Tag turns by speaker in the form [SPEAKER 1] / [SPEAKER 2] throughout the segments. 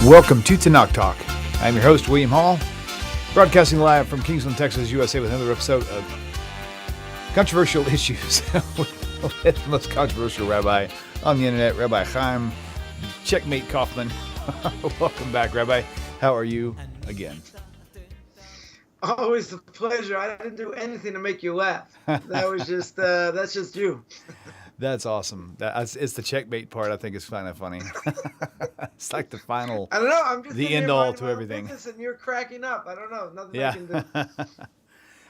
[SPEAKER 1] Welcome to Tanakh Talk. I'm your host, William Hall, broadcasting live from Kingsland, Texas, USA, with another episode of Controversial Issues with the most controversial rabbi on the internet, Rabbi Chaim, checkmate Coffman. Welcome back, Rabbi. How are you again?
[SPEAKER 2] Always a pleasure. I didn't do anything to make you laugh. That was just that's just you.
[SPEAKER 1] That's awesome. It's the checkmate part I think is kind of funny. It's like the final,
[SPEAKER 2] I don't know. I'm just
[SPEAKER 1] the
[SPEAKER 2] sitting
[SPEAKER 1] end
[SPEAKER 2] here
[SPEAKER 1] all
[SPEAKER 2] minding
[SPEAKER 1] to
[SPEAKER 2] my own
[SPEAKER 1] everything.
[SPEAKER 2] business and you're cracking up. I don't know. Nothing
[SPEAKER 1] Yeah.
[SPEAKER 2] I can do.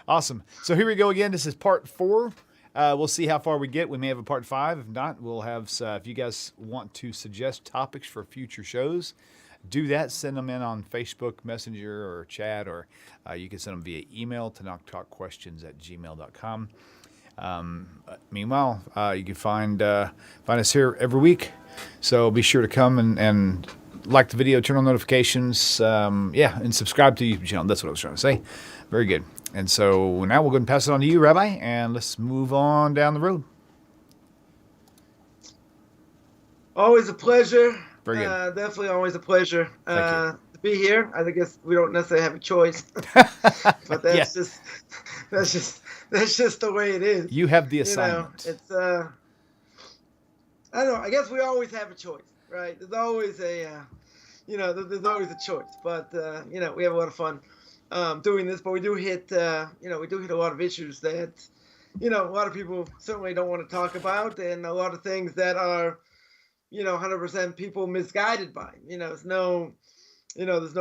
[SPEAKER 1] Awesome. So here we go again. This is part 4. We'll see how far we get. We may have a part 5. If not, we'll have, if you guys want to suggest topics for future shows, do that. Send them in on Facebook Messenger or chat, or you can send them via email to knocktalkquestions@gmail.com. Meanwhile, you can find us here every week. So be sure to come and like the video, turn on notifications, and subscribe to the YouTube channel. That's what I was trying to say. Very good. And so now we'll go ahead and pass it on to you, Rabbi, and let's move on down the road.
[SPEAKER 2] Always a pleasure.
[SPEAKER 1] Very good.
[SPEAKER 2] Definitely always a pleasure
[SPEAKER 1] Thank
[SPEAKER 2] to be here. I guess we don't necessarily have a choice, but that's just the way it is.
[SPEAKER 1] You have the assignment.
[SPEAKER 2] It's I don't know. I guess we always have a choice, right? There's always there's always a choice. But we have a lot of fun doing this. But we do hit a lot of issues that a lot of people certainly don't want to talk about, and a lot of things that are 100% people misguided by. There's no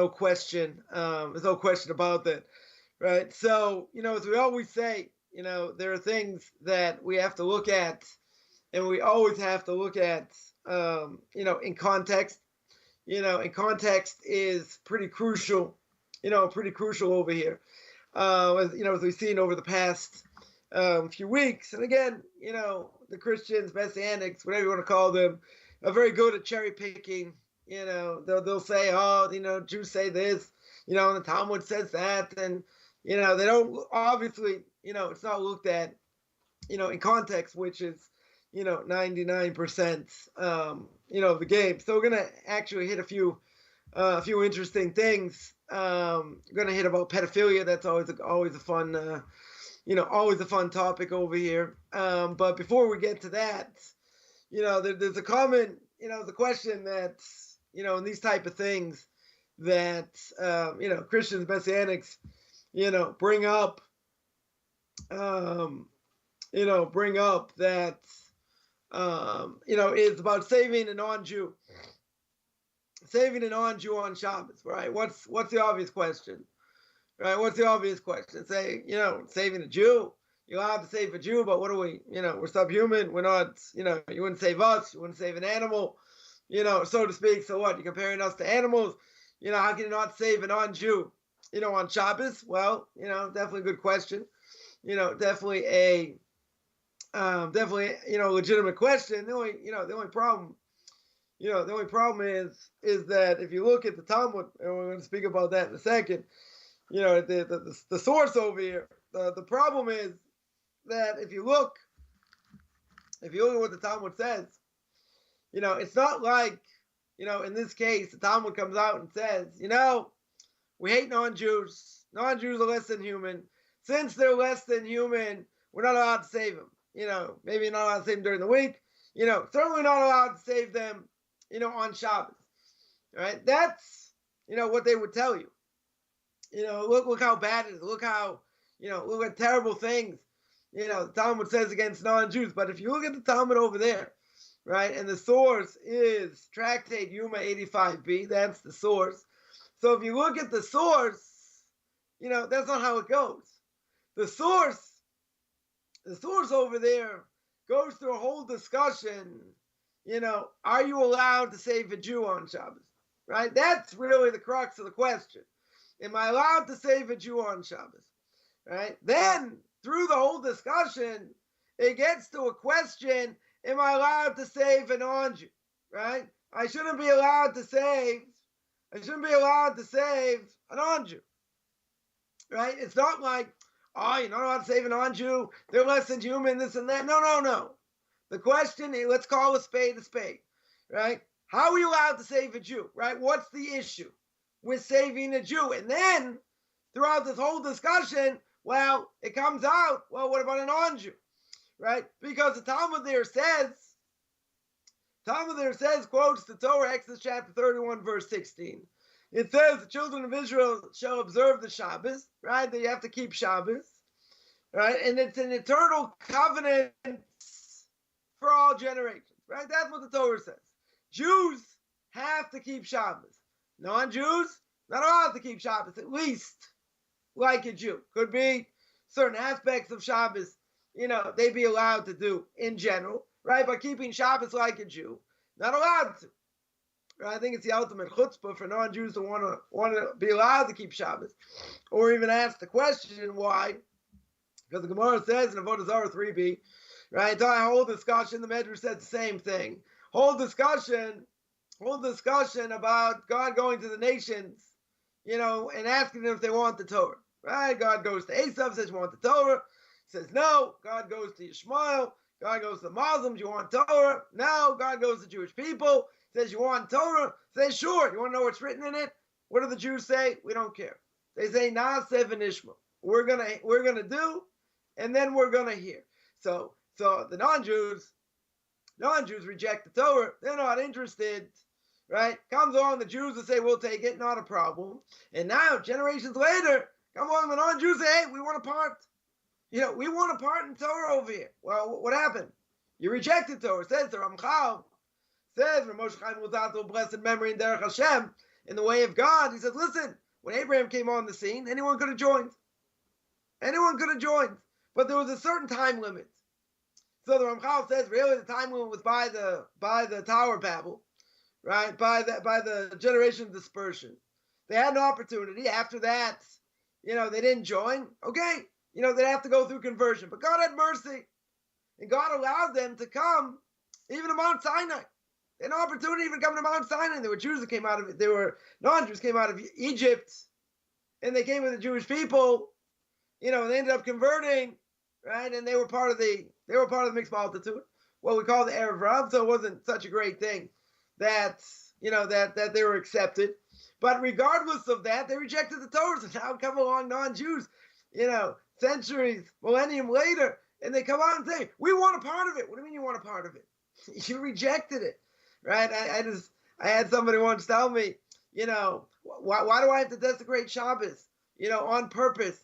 [SPEAKER 2] question. There's no question about that, right? So as we always say, there are things that we have to look at, and we always have to look at, in context. And context is pretty crucial, over here. As we've seen over the past few weeks, and again, the Christians, Messianics, whatever you want to call them, are very good at cherry picking. They'll say, Jews say this, and the Talmud says that, and they don't, obviously, it's not looked at, in context, which is 99% of the game. So we're gonna actually hit a few interesting things. We're gonna hit about pedophilia. That's always a fun always a fun topic over here. But before we get to that, there's a common, the question that, in these type of things that, Christians, Messianics, bring up that, is about saving a non-Jew. Saving a non-Jew on Shabbos, right? What's the obvious question? Right? What's the obvious question? Say, saving a Jew. You're allowed to save a Jew, but what are we? We're subhuman. We're not, you wouldn't save us. You wouldn't save an animal, so to speak. So what? You're comparing us to animals. How can you not save a non-Jew, on Shabbos? Well, definitely a good question. Definitely a legitimate question. The only problem is that if you look at the Talmud, and we're going to speak about that in a second, the source over here, the problem is that if you look at what the Talmud says, it's not like, in this case, the Talmud comes out and says, we hate non-Jews. Non-Jews are less than human. Since they're less than human, we're not allowed to save them. Maybe not allowed to save them during the week. Certainly not allowed to save them, on Shabbos. All right? That's, what they would tell you. Look how bad it is. Look how, look at terrible things, the Talmud says against non-Jews. But if you look at the Talmud over there, right, and the source is Tractate Yuma 85b, that's the source. So if you look at the source, that's not how it goes. The source over there goes through a whole discussion, are you allowed to save a Jew on Shabbos, right? That's really the crux of the question. Am I allowed to save a Jew on Shabbos, right? Then, through the whole discussion, it gets to a question, am I allowed to save a non-Jew, right? I shouldn't be allowed to save a non-Jew, right? It's not like, you're not allowed to save a non-Jew, they're less than human, this and that. No. The question is, let's call a spade, right? How are you allowed to save a Jew, right? What's the issue with saving a Jew? And then throughout this whole discussion, well, it comes out, well, what about a non-Jew, right? Because the Talmud there says, quotes the Torah, Exodus chapter 31, verse 16. It says the children of Israel shall observe the Shabbos, right? They have to keep Shabbos, right? And it's an eternal covenant for all generations, right? That's what the Torah says. Jews have to keep Shabbos. Non-Jews, not allowed to keep Shabbos, at least like a Jew. Could be certain aspects of Shabbos, they'd be allowed to do in general, right? But keeping Shabbos like a Jew, not allowed to. Right? I think it's the ultimate chutzpah for non-Jews to want to be allowed to keep Shabbos, or even ask the question why. Because the Gemara says in Avodah Zarah 3b, right? The whole discussion, the Medrash said the same thing. Whole discussion about God going to the nations, and asking them if they want the Torah. Right? God goes to Esav, says, you want the Torah? Says, no. God goes to Ishmael. God goes to the Muslims, you want Torah? No. God goes to Jewish people. Says, you want Torah? Says, sure. You want to know what's written in it? What do the Jews say? We don't care. They say, Na'aseh v'nishma. We're gonna do, and then we're gonna hear. So the non-Jews reject the Torah. They're not interested. Right? Comes along the Jews and say, we'll take it, not a problem. And now, generations later, come along the non-Jews say, hey, we want a part. We want a part in Torah over here. Well, what happened? You rejected Torah. It says the Ramchal, says Moshe Chaim was out to a blessed memory in Derech Hashem, in the way of God. He says, listen, when Abraham came on the scene, anyone could have joined. But there was a certain time limit. So the Ramchal says, really, the time limit was by the Tower of Babel. Right, by the generation of dispersion. They had an opportunity. After that, they didn't join. Okay, they'd have to go through conversion. But God had mercy. And God allowed them to come even to Mount Sinai. They had an opportunity to even come to Mount Sinai. There were Jews that came out of it. There were non-Jews came out of Egypt. And they came with the Jewish people. And they ended up converting. Right, and they were part of the mixed multitude. What we call the Erev Rav. So it wasn't such a great thing that they were accepted, but regardless of that, they rejected the Torah. So now come along non-Jews, centuries, millennium later, and they come out and say, "We want a part of it." What do you mean you want a part of it? You rejected it, right? I had somebody once tell me, why do I have to desecrate Shabbos, on purpose?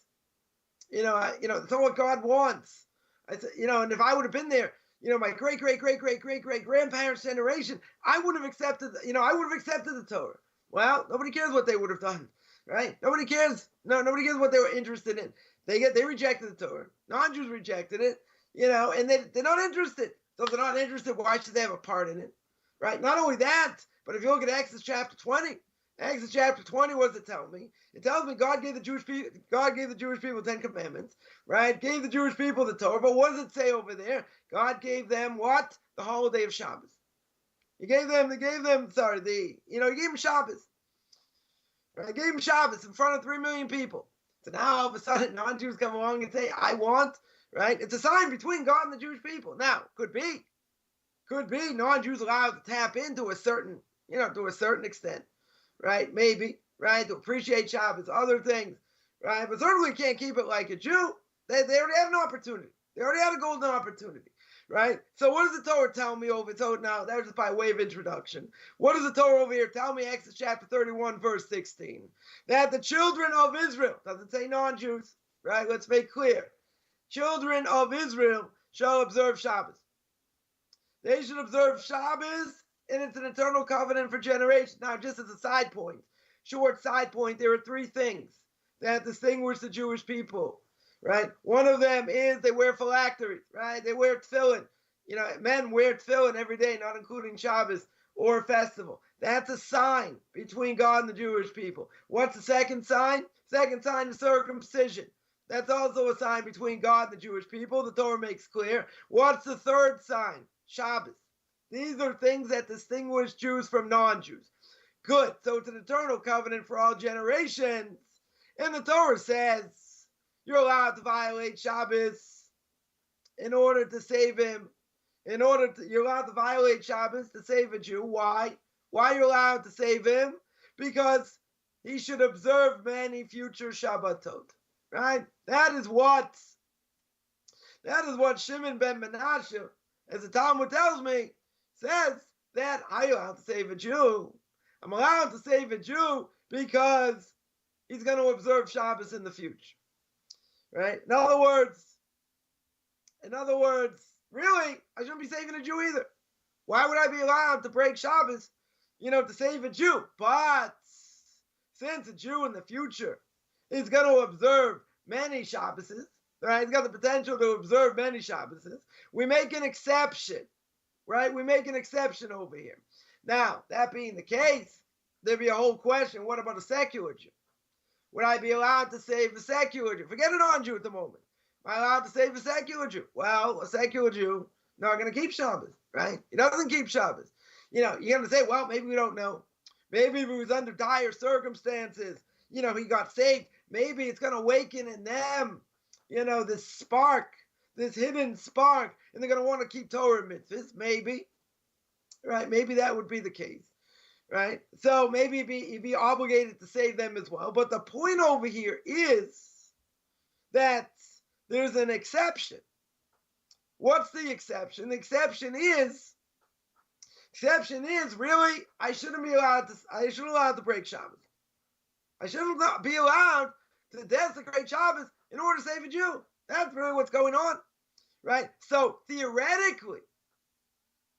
[SPEAKER 2] It's not what God wants. I said, and if I would have been there, my great grandparents' generation, I would have accepted the Torah. Well, nobody cares what they would have done, right? Nobody cares. No, nobody cares what they were interested in. They rejected the Torah. Non-Jews rejected it, and they're not interested. So if they're not interested, why should they have a part in it, right? Not only that, but if you look at Exodus chapter 20, what does it tell me? It tells me God gave the Jewish people 10 commandments, right? Gave the Jewish people the Torah, but what does it say over there? God gave them what? The holiday of Shabbos. He gave them Shabbos. Right? He gave them Shabbos in front of 3 million people. So now all of a sudden non-Jews come along and say, I want, right? It's a sign between God and the Jewish people. Now, could be non-Jews allowed to tap into a certain extent. Right, maybe, right, to appreciate Shabbos, other things, right, but certainly can't keep it like a Jew. They already had an opportunity. They already had a golden opportunity, right? So what does the Torah tell me over? So now, that was just by way of introduction. What does the Torah over here tell me? Exodus chapter 31, verse 16. That the children of Israel, doesn't say non-Jews, right? Let's make clear. Children of Israel shall observe Shabbos. They should observe Shabbos, and it's an eternal covenant for generations. Now, just as a short side point, there are 3 things that distinguish the Jewish people, right? One of them is they wear phylacteries, right? They wear tefillin. Men wear tefillin every day, not including Shabbos or a festival. That's a sign between God and the Jewish people. What's the second sign? Second sign is circumcision. That's also a sign between God and the Jewish people. The Torah makes clear. What's the third sign? Shabbos. These are things that distinguish Jews from non-Jews. Good. So it's an eternal covenant for all generations. And the Torah says you're allowed to violate Shabbos in order to save him. You're allowed to violate Shabbos to save a Jew. Why? Why are you allowed to save him? Because he should observe many future Shabbatot, right? That is what Shimon ben Menashe, as the Talmud tells me, says that I'm allowed to save a Jew. I'm allowed to save a Jew because he's going to observe Shabbos in the future, right? In other words, really, I shouldn't be saving a Jew either. Why would I be allowed to break Shabbos, to save a Jew? But since a Jew in the future is going to observe many Shabboses, right? He's got the potential to observe many Shabboses. We make an exception, right? We make an exception over here. Now, that being the case, there'd be a whole question. What about a secular Jew? Would I be allowed to save a secular Jew? Forget a non-Jew at the moment. Am I allowed to save a secular Jew? Well, a secular Jew not going to keep Shabbos, right? He doesn't keep Shabbos. You're going to say, well, maybe we don't know. Maybe if he was under dire circumstances, he got saved. Maybe it's going to awaken in them, this spark, this hidden spark, and they're going to want to keep Torah mitzvahs. Maybe, right? Maybe that would be the case, right? So maybe he'd be obligated to save them as well. But the point over here is that there's an exception. What's the exception? The exception is really I shouldn't be allowed to break Shabbos. I shouldn't be allowed to desecrate Shabbos in order to save a Jew. That's really what's going on, right? So theoretically,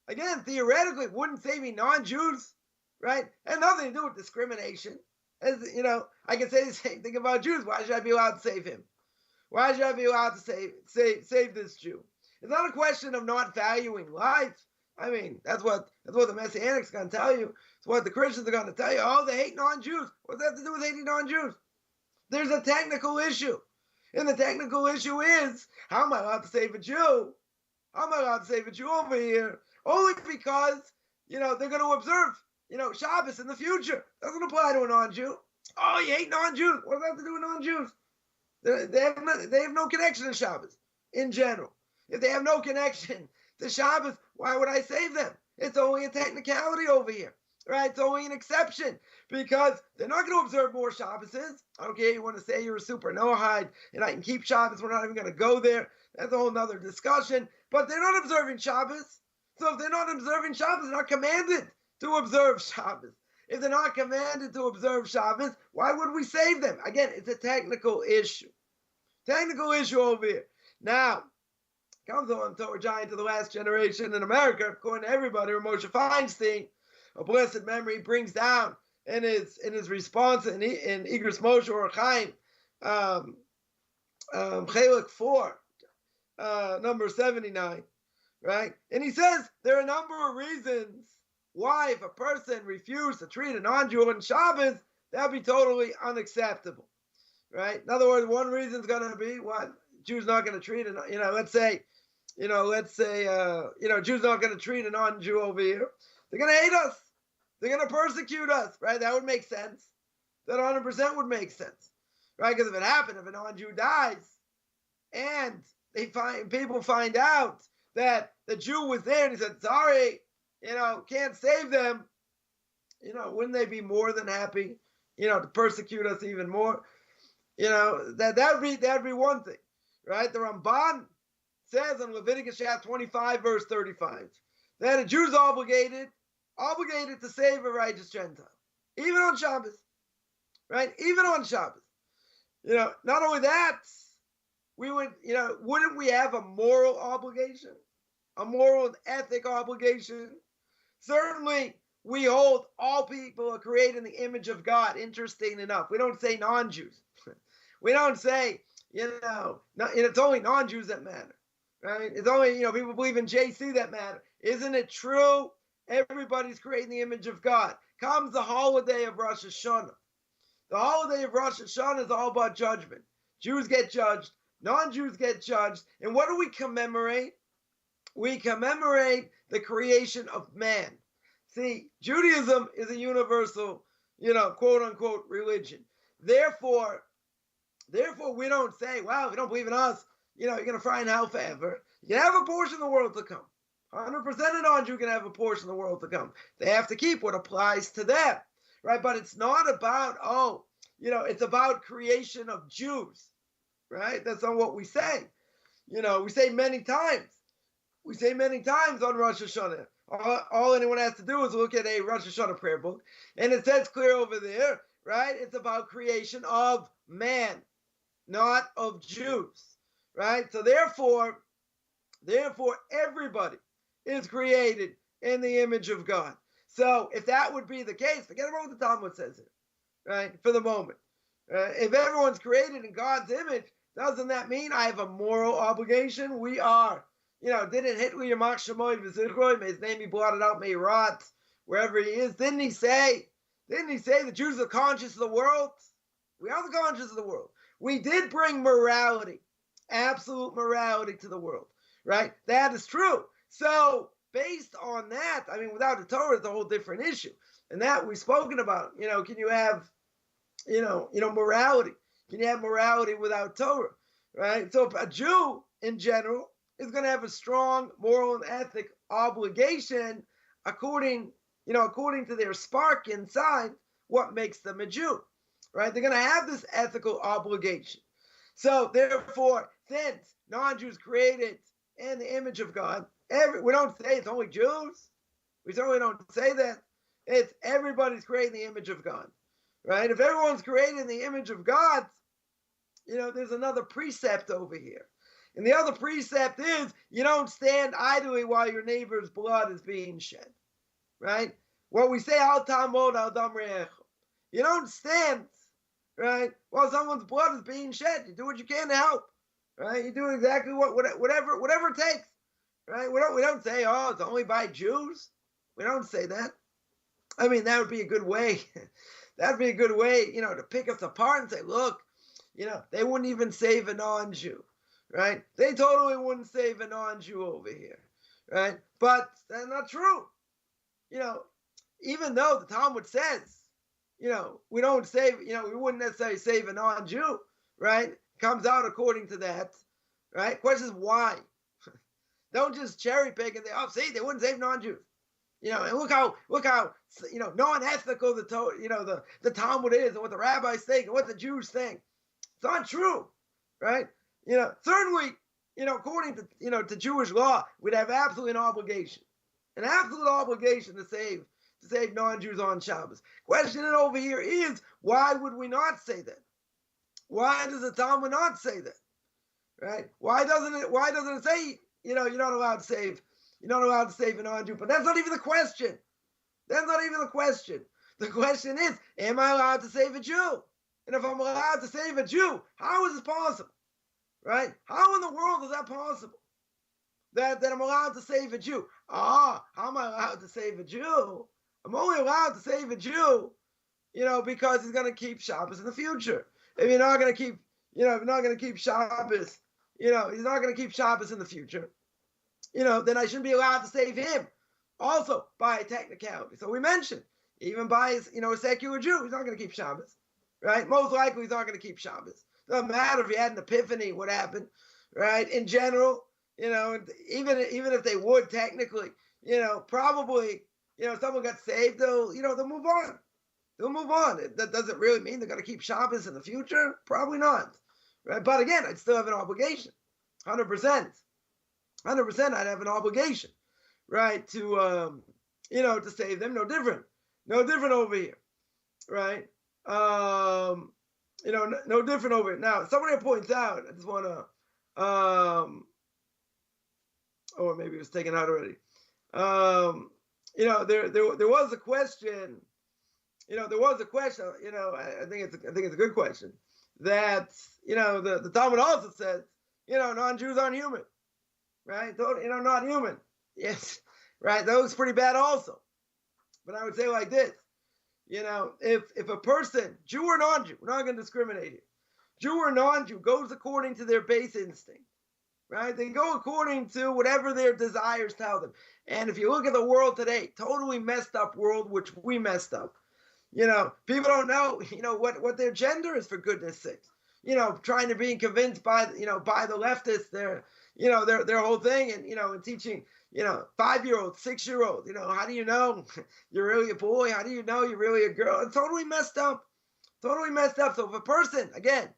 [SPEAKER 2] wouldn't saving non-Jews, right? Had nothing to do with discrimination. As I can say the same thing about Jews. Why should I be allowed to save him? Why should I be allowed to save this Jew? It's not a question of not valuing life. I mean, that's what the Messianics are going to tell you. It's what the Christians are going to tell you. Oh, they hate non-Jews. What does that have to do with hating non-Jews? There's a technical issue. And the technical issue is, how am I allowed to save a Jew? How am I allowed to save a Jew over here? Only because, they're going to observe, Shabbos in the future. Doesn't apply to a non-Jew. Oh, you hate non-Jews. What does that have to do with non-Jews? They have no connection to Shabbos in general. If they have no connection to Shabbos, why would I save them? It's only a technicality over here, right? It's only an exception because they're not going to observe more Shabboses. Okay, you want to say you're a super Noahide and I can keep Shabbos. We're not even going to go there. That's a whole nother discussion. But they're not observing Shabbos. So if they're not observing Shabbos, they're not commanded to observe Shabbos. If they're not commanded to observe Shabbos, why would we save them? Again, it's a technical issue. Technical issue over here. Now, comes on Torah giant to the last generation in America, according to everybody, or Moshe Feinstein, a blessed memory, brings down in his response in Igros Moshe or Chaim, Chelik 4, number 79, right? And he says there are a number of reasons why if a person refused to treat a non-Jew on Shabbos, that would be totally unacceptable, right? In other words, one reason is going to be what? Jews not going to treat it, let's say, Jews not going to treat a non-Jew over here. They're going to hate us. They're going to persecute us, right? That would make sense. That 100% would make sense, right? Because if it happened, if a non-Jew dies, and people find out that the Jew was there and he said, sorry, can't save them, wouldn't they be more than happy, to persecute us even more? That'd be one thing, right? The Ramban says in Leviticus chapter 25, verse 35, that a Jew's obligated to save a righteous Gentile, even on Shabbos, right? Even on Shabbos. Not only that, wouldn't we have a moral obligation, a moral and ethic obligation? Certainly, we hold all people are created in the image of God. Interesting enough, we don't say non-Jews. We don't say, it's only non-Jews that matter, right? It's only, people believe in JC that matter. Isn't it true? Everybody's created in the image of God. Comes the holiday of Rosh Hashanah. The holiday of Rosh Hashanah is all about judgment. Jews get judged. Non-Jews get judged. And what do we commemorate? We commemorate the creation of man. See, Judaism is a universal, quote-unquote religion. Therefore, we don't say, well, if you don't believe in us, you're going to fry in hell forever. You can have a portion of the world to come. 100% a non-Jew can have a portion of the world to come. They have to keep what applies to them, right? But it's not about, it's about creation of Jews, right? That's not what we say. We say many times. We say many times on Rosh Hashanah. All anyone has to do is look at a Rosh Hashanah prayer book, and it says clear over there, right? It's about creation of man, not of Jews, right? So therefore, everybody is created in the image of God. So if that would be the case, forget about what the Talmud says here, right? For the moment, if everyone's created in God's image, doesn't that mean I have a moral obligation? We are. Didn't Hitler Yamach Shemoy V'Zichroi, may his name be blotted out, may he rot wherever he is? Didn't he say the Jews are conscious of the world? We are the conscious of the world. We did bring morality, absolute morality to the world, right? That is true. So based on that, without the Torah, it's a whole different issue. And that we've spoken about, can you have, morality? Can you have morality without Torah, right? So a Jew in general is going to have a strong moral and ethic obligation according to their spark inside, what makes them a Jew, right? They're going to have this ethical obligation. So therefore, since non-Jews created in the image of God, we don't say it's only Jews. We certainly don't say that. It's everybody's created in the image of God, right? If everyone's created in the image of God, there's another precept over here. And the other precept is you don't stand idly while your neighbor's blood is being shed, right? What we say, al tamod al dam re'echo. You don't stand, right, while someone's blood is being shed. You do what you can to help, right? You do exactly whatever it takes, right? We don't say, it's only by Jews. We don't say that. That would be a good way. That'd be a good way, to pick us apart and say, look, they wouldn't even save a non-Jew. Right? They totally wouldn't save a non-Jew over here, right? But that's not true. Even though the Talmud says, we don't save, we wouldn't necessarily save a non-Jew, right? Comes out according to that, right? Question is why? Don't just cherry pick and they wouldn't save non-Jews. And look how non-ethical the Talmud is and what the rabbis think and what the Jews think. It's not true, right? Certainly, according to, to Jewish law, we'd have absolutely an obligation to save non-Jews on Shabbos. Question over here is, why would we not say that? Why does the Talmud not say that? Right? Why doesn't it say, you're not allowed to save a non-Jew? But that's not even the question. The question is, am I allowed to save a Jew? And if I'm allowed to save a Jew, how is this possible? Right? How in the world is that possible? That I'm allowed to save a Jew? How am I allowed to save a Jew? I'm only allowed to save a Jew, because he's going to keep Shabbos in the future. If you're not going to keep, Shabbos, he's not going to keep Shabbos in the future, then I shouldn't be allowed to save him. Also, by a technicality. So we mentioned, even by a secular Jew, he's not going to keep Shabbos, right? Most likely he's not going to keep Shabbos. Doesn't matter if he had an epiphany, what happened, right? In general, even if they would technically, probably, someone got saved, they'll move on. They'll move on. That doesn't really mean they're going to keep Shabbos in the future. Probably not, right? But again, I'd still have an obligation, 100%. 100%, I'd have an obligation, right? To save them. No different over here, right? No different over it. Now, somebody points out, I just want to, or maybe it was taken out already. There was a question, I think it's a good question, that, the Talmud also says, non-Jews aren't human, right? Not human. Yes, right? That was pretty bad also. But I would say like this, if a person, Jew or non-Jew, we're not going to discriminate here. Jew or non-Jew goes according to their base instinct, right? They go according to whatever their desires tell them. And if you look at the world today, totally messed up world, which we messed up. People don't know, what their gender is, for goodness sakes. Trying to be convinced by the leftists, their whole thing, and, and teaching, 5-year-old, 6-year-old, how do you know you're really a boy? How do you know you're really a girl? It's totally messed up. Totally messed up. So if a person, again,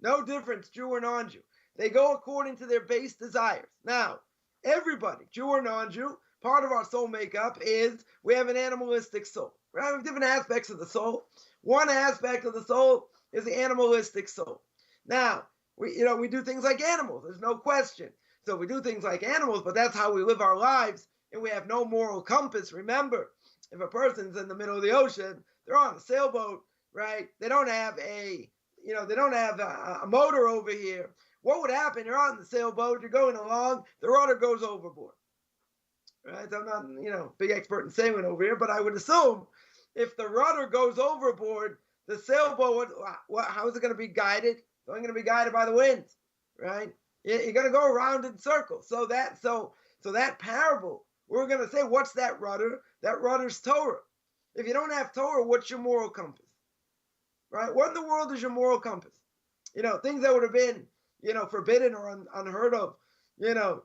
[SPEAKER 2] no difference, Jew or non-Jew, they go according to their base desires. Now, everybody, Jew or non-Jew, part of our soul makeup is we have an animalistic soul. Right? We have different aspects of the soul. One aspect of the soul is the animalistic soul. Now, we do things like animals. There's no question. So we do things like animals, but that's how we live our lives, and we have no moral compass. Remember, if a person's in the middle of the ocean, they're on a sailboat, right? They don't have a motor over here. What would happen? You're on the sailboat, you're going along, the rudder goes overboard. Right? So I'm not, big expert in sailing over here, but I would assume if the rudder goes overboard, the sailboat, how is it going to be guided? It's only going to be guided by the wind, right? You're going to go around in circles. So that parable, we're going to say, what's that rudder? That rudder's Torah. If you don't have Torah, what's your moral compass? Right? What in the world is your moral compass? Things that would have been, forbidden or unheard of,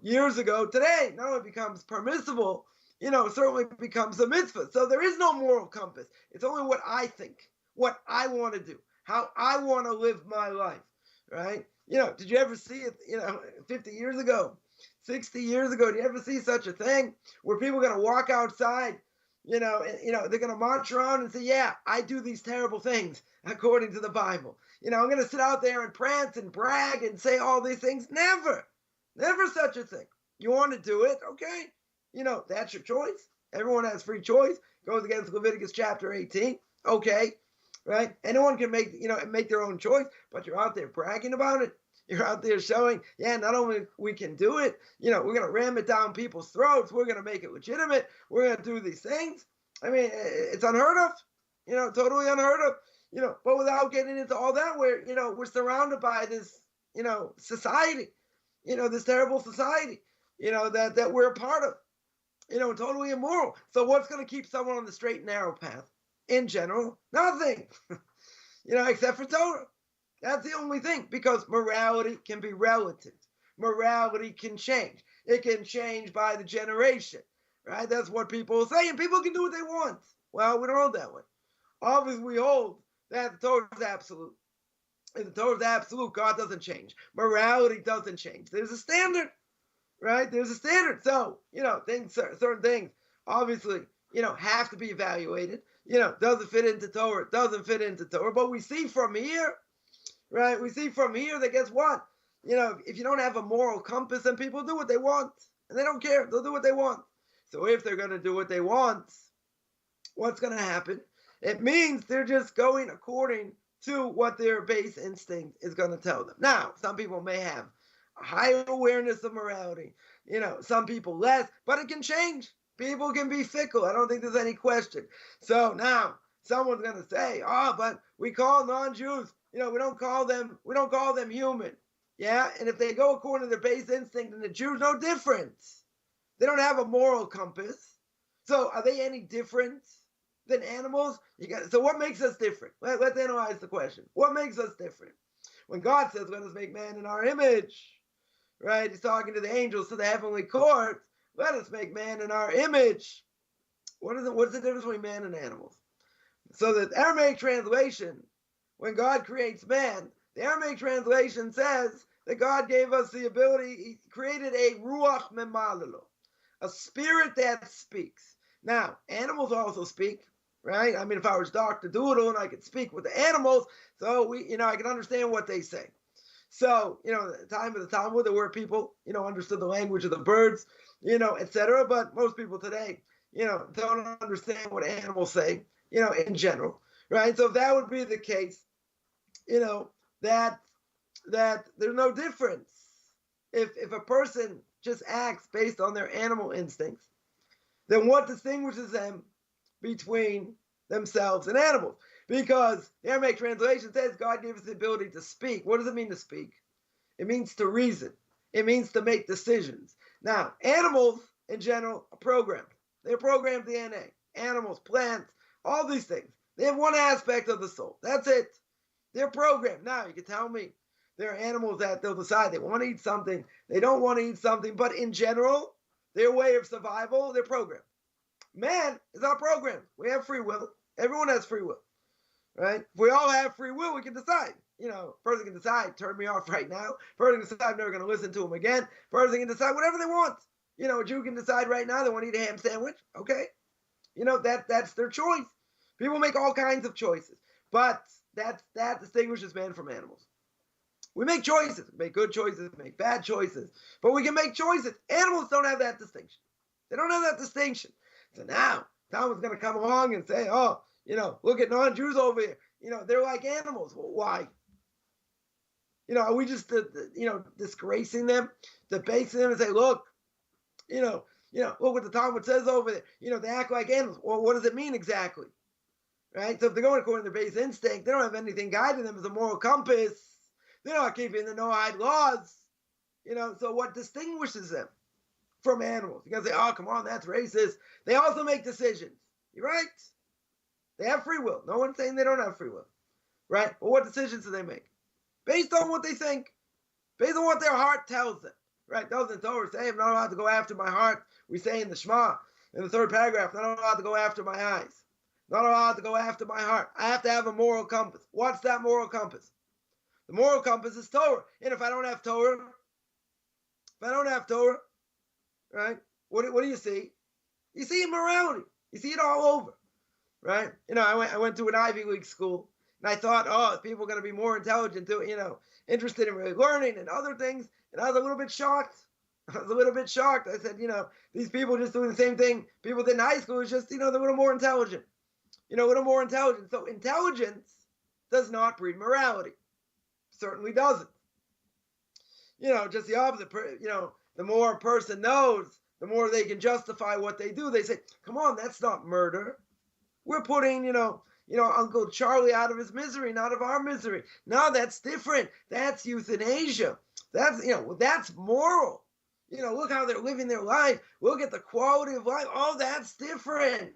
[SPEAKER 2] years ago. Today, not only becomes permissible, certainly becomes a mitzvah. So there is no moral compass. It's only what I think, what I want to do, how I want to live my life, right? Did you ever see it, 50 years ago, 60 years ago, did you ever see such a thing where people are going to walk outside, they're going to march around and say, yeah, I do these terrible things according to the Bible. I'm going to sit out there and prance and brag and say all these things. Never such a thing. You want to do it? Okay. That's your choice. Everyone has free choice. Goes against Leviticus chapter 18. Okay. Right? Anyone can make their own choice, but you're out there bragging about it. You're out there showing, not only we can do it, we're going to ram it down people's throats. We're going to make it legitimate. We're going to do these things. I mean, it's unheard of, totally unheard of, but without getting into all that, we're surrounded by this, society, this terrible society, that we're a part of, totally immoral. So what's going to keep someone on the straight and narrow path? In general, nothing, except for Torah. That's the only thing, because morality can be relative. Morality can change. It can change by the generation, right? That's what people say, and people can do what they want. Well, we don't hold that way. Obviously, we hold that the Torah is absolute. If the Torah is absolute, God doesn't change. Morality doesn't change. There's a standard, right? There's a standard. So, certain things, obviously, have to be evaluated. Does it fit into Torah? Doesn't fit into Torah. But we see from here, right? We see from here that guess what? If you don't have a moral compass, then people do what they want. And they don't care. They'll do what they want. So if they're going to do what they want, what's going to happen? It means they're just going according to what their base instinct is going to tell them. Now, some people may have a higher awareness of morality. Some people less. But it can change. People can be fickle. I don't think there's any question. So now someone's going to say, but we call non-Jews, we don't call them human. Yeah. And if they go according to their base instinct, then the Jews, no difference. They don't have a moral compass. So are they any different than animals? So what makes us different? Let's analyze the question. What makes us different? When God says, let us make man in our image, right? He's talking to the angels, to the heavenly court. Let us make man in our image. What's the difference between man and animals? So the Aramaic translation, when God creates man, the Aramaic translation says that God gave us the ability, he created a ruach memalelo, a spirit that speaks. Now, animals also speak, right? I mean, if I was Dr. Doodle and I could speak with the animals, so I can understand what they say. So, at the time of the Talmud, there were people, understood the language of the birds, etc. But most people today, don't understand what animals say, in general, right? So if that would be the case, that there's no difference. If a person just acts based on their animal instincts, then what distinguishes them between themselves and animals? Because the Aramaic translation says God gave us the ability to speak. What does it mean to speak? It means to reason. It means to make decisions. Now, animals in general are programmed. They're programmed DNA. Animals, plants, all these things. They have one aspect of the soul. That's it. They're programmed. Now, you can tell me there are animals that they'll decide they want to eat something, they don't want to eat something, but in general, their way of survival, they're programmed. Man is not programmed. We have free will. Everyone has free will, right? If we all have free will, we can decide. Person can decide, turn me off right now. Person can decide I'm never going to listen to him again. Person can decide whatever they want. A Jew can decide right now they want to eat a ham sandwich. Okay. That's their choice. People make all kinds of choices. But that distinguishes man from animals. We make choices. We make good choices, we make bad choices. But we can make choices. Animals don't have that distinction. They don't have that distinction. So now, Talmud's going to come along and say, oh, look at non-Jews over here. They're like animals. Well, why? Are we just, disgracing them, debasing them and say, look, look what the Talmud says over there. They act like animals. Well, what does it mean exactly? Right? So if they're going according to their base instinct, they don't have anything guiding them as a moral compass. They're not keeping the no-hide laws. So what distinguishes them from animals? You got to say, oh, come on, that's racist. They also make decisions. You're right. They have free will. No one's saying they don't have free will. Right? But what decisions do they make? Based on what they think. Based on what their heart tells them. Right? Doesn't the Torah say, I'm not allowed to go after my heart? We say in the Shema, in the third paragraph, I'm not allowed to go after my eyes. Not allowed to go after my heart. I have to have a moral compass. What's that moral compass? The moral compass is Torah. And if I don't have Torah, right, what do you see? You see immorality. You see it all over, right? I went to an Ivy League school, and I thought, oh, people are going to be more intelligent, interested in really learning and other things. And I was a little bit shocked. I said, these people just doing the same thing people did in high school. It's just, they're a little more intelligent. A little more intelligent. So intelligence does not breed morality. Certainly doesn't. Just the opposite. The more a person knows, the more they can justify what they do. They say, come on, that's not murder. We're putting, Uncle Charlie out of his misery, not of our misery. No, that's different. That's euthanasia. That's moral. Look how they're living their life. Look at the quality of life. Oh, that's different.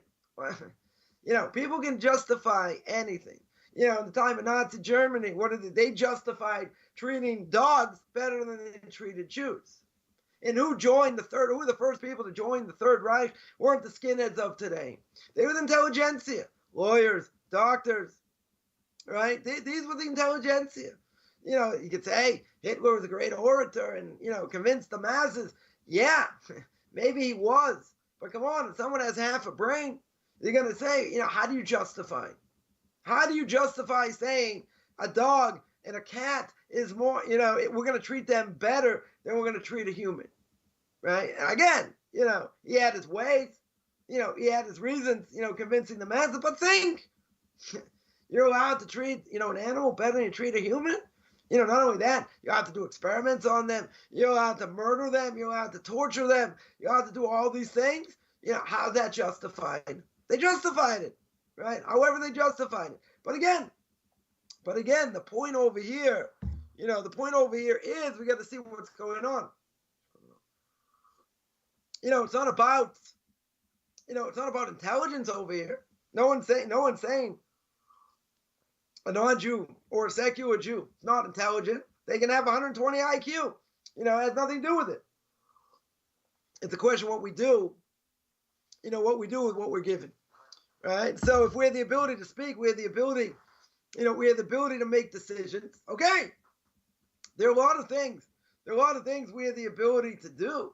[SPEAKER 2] People can justify anything. In the time of Nazi Germany, they justified treating dogs better than they treated Jews. And who were the first people to join the Third Reich? Weren't the skinheads of today. They were the intelligentsia, lawyers, doctors, right? These were the intelligentsia. You could say, hey, Hitler was a great orator and, convinced the masses. Yeah, maybe he was. But come on, if someone has half a brain, you're going to say, how do you justify? How do you justify saying a dog and a cat is more, we're going to treat them better than we're going to treat a human, right? And again, he had his ways, he had his reasons, convincing the masses, but think, you're allowed to treat, an animal better than you treat a human? Not only that, you have to do experiments on them, you're allowed to murder them, you're allowed to torture them, you're allowed to do all these things. How's that justified? They justified it, right? However they justified it. But again, the point over here, is we got to see what's going on. It's not about, intelligence over here. No one's saying a non-Jew or a secular Jew is not intelligent. They can have 120 IQ. It has nothing to do with it. It's a question of what we do. What we do with what we're given. Right? So if we have the ability to speak, we have the ability, to make decisions. Okay. There are a lot of things. We have the ability to do.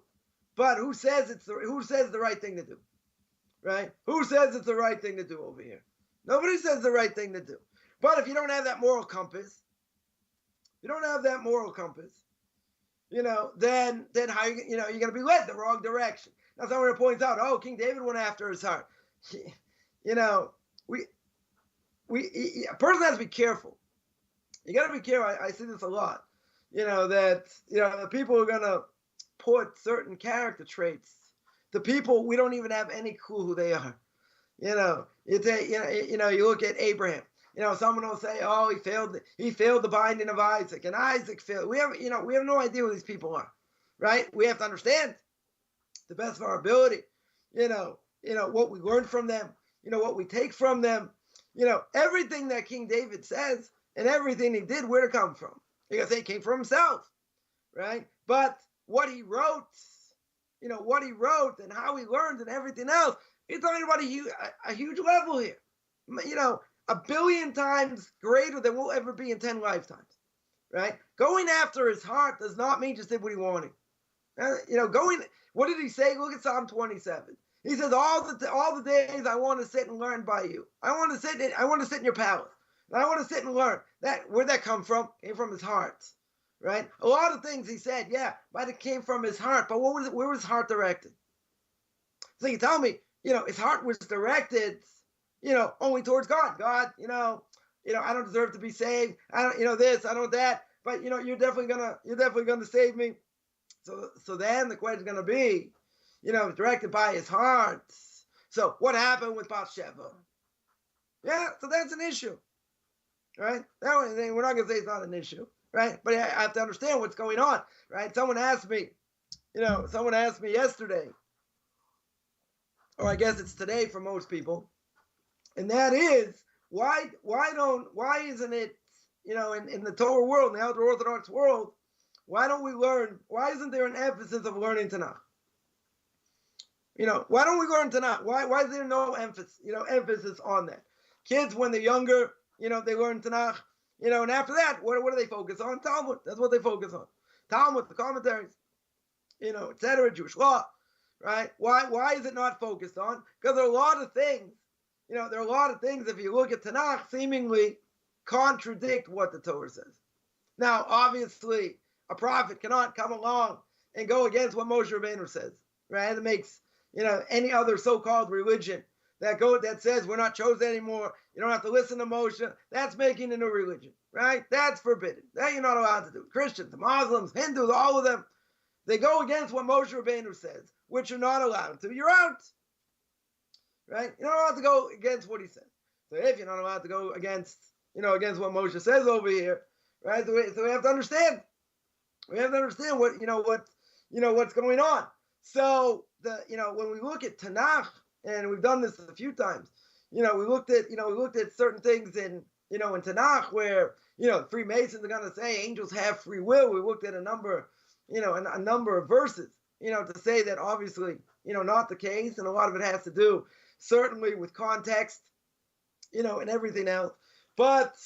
[SPEAKER 2] But who says the right thing to do? Right? Who says it's the right thing to do over here? Nobody says the right thing to do. But if you don't have that moral compass, then how you're going to be led the wrong direction. Now someone points out, oh, King David went after his heart. A person has to be careful. You got to be careful. I see this a lot. The people are going to put certain character traits. The people, we don't even have any clue who they are. You look at Abraham. Someone will say, oh, he failed the binding of Isaac, and Isaac failed. We have no idea who these people are, right? We have to understand the best of our ability, what we learn from them, what we take from them, everything that King David says and everything he did, where to come from? You gotta say it came from himself, right? But what he wrote, what he wrote and how he learned and everything else. He's talking about a huge level here. 1,000,000,000 times greater than we'll ever be in 10 lifetimes, right? Going after his heart does not mean just did what he wanted. What did he say? Look at Psalm 27. He says, all the days I want to sit and learn by you. I want to sit in your palace. And I want to sit and learn. Where'd that come from? It came from his heart, right? A lot of things he said, yeah, but it came from his heart. But where was his heart directed? So you tell me, his heart was directed, only towards God. God, I don't deserve to be saved. I don't, this, I don't that. But you're definitely gonna save me. So then the question is gonna be, directed by his heart. So what happened with Bathsheba? Yeah, so that's an issue, right? We're not gonna say it's not an issue, right? But I have to understand what's going on, right? Someone asked me yesterday, or I guess it's today for most people, and that is why isn't it, in the Torah world, in the ultra Orthodox world, why isn't there an emphasis of learning Tanakh? Why don't we learn Tanakh? Why is there no emphasis on that? Kids, when they're younger, they learn Tanakh, and after that, what do they focus on? Talmud. That's what they focus on. Talmud, the commentaries, etc., Jewish law, right? Why is it not focused on? Because there are a lot of things, if you look at Tanakh, seemingly contradict what the Torah says. Now, obviously, a prophet cannot come along and go against what Moshe Rabbeinu says, right? It makes, any other so-called religion that says we're not chosen anymore, you don't have to listen to Moshe, that's making a new religion, right? That's forbidden. That you're not allowed to do. Christians, Muslims, Hindus, all of them, they go against what Moshe Rabbeinu says, which you're not allowed to. You're out, right? You're not allowed to go against what he says. So if you're not allowed to go against what Moshe says over here, right? So we have to understand. We have to understand what's going on. So when we look at Tanakh, and we've done this a few times, we looked at certain things in Tanakh where Freemasons are going to say angels have free will. We looked at a number of verses, to say that obviously not the case, and a lot of it has to do certainly with context, and everything else. But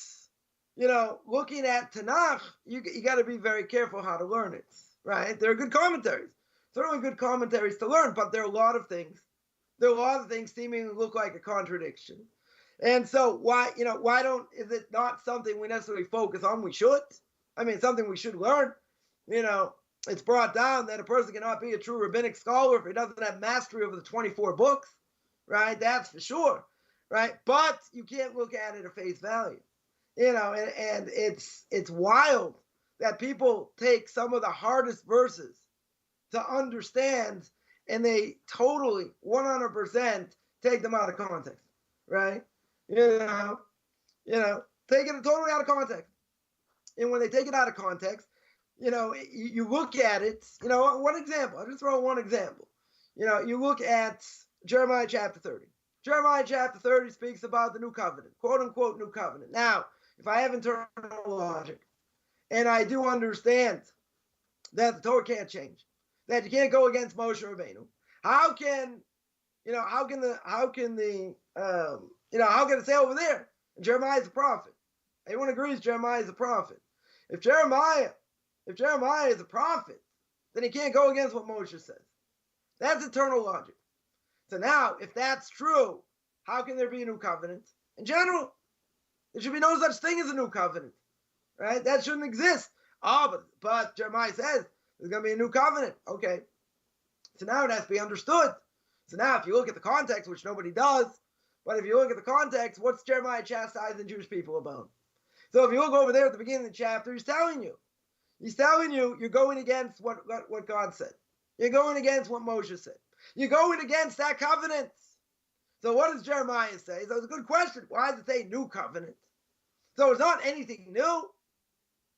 [SPEAKER 2] looking at Tanakh, you got to be very careful how to learn it, right? There are good commentaries, certainly good commentaries to learn, but there are a lot of things seemingly look like a contradiction. And so is it not something we necessarily focus on? We should. I mean, something we should learn. It's brought down that a person cannot be a true rabbinic scholar if he doesn't have mastery over the 24 books, right? That's for sure, right? But you can't look at it at face value. And it's wild that people take some of the hardest verses to understand and they totally 100% take them out of context, right? Take it totally out of context. And when they take it out of context, you look at it, one example, I'll just throw one example. You look at Jeremiah chapter 30. Jeremiah chapter 30 speaks about the new covenant, quote unquote new covenant. Now, if I have internal logic, and I do understand that the Torah can't change, that you can't go against Moshe Rabbeinu, how can it say over there Jeremiah is a prophet? Everyone agrees Jeremiah is a prophet. If Jeremiah is a prophet, then he can't go against what Moshe says. That's eternal logic. So now, if that's true, how can there be a new covenant? In general, there should be no such thing as a new covenant, right? That shouldn't exist. But Jeremiah says there's going to be a new covenant. Okay. So now it has to be understood. So now if you look at the context, which nobody does, but if you look at the context, what's Jeremiah chastising Jewish people about? So if you look over there at the beginning of the chapter, he's telling you you're going against what God said. You're going against what Moshe said. You're going against that covenant. So what does Jeremiah say? So it's a good question. Why does it say new covenant? So it's not anything new,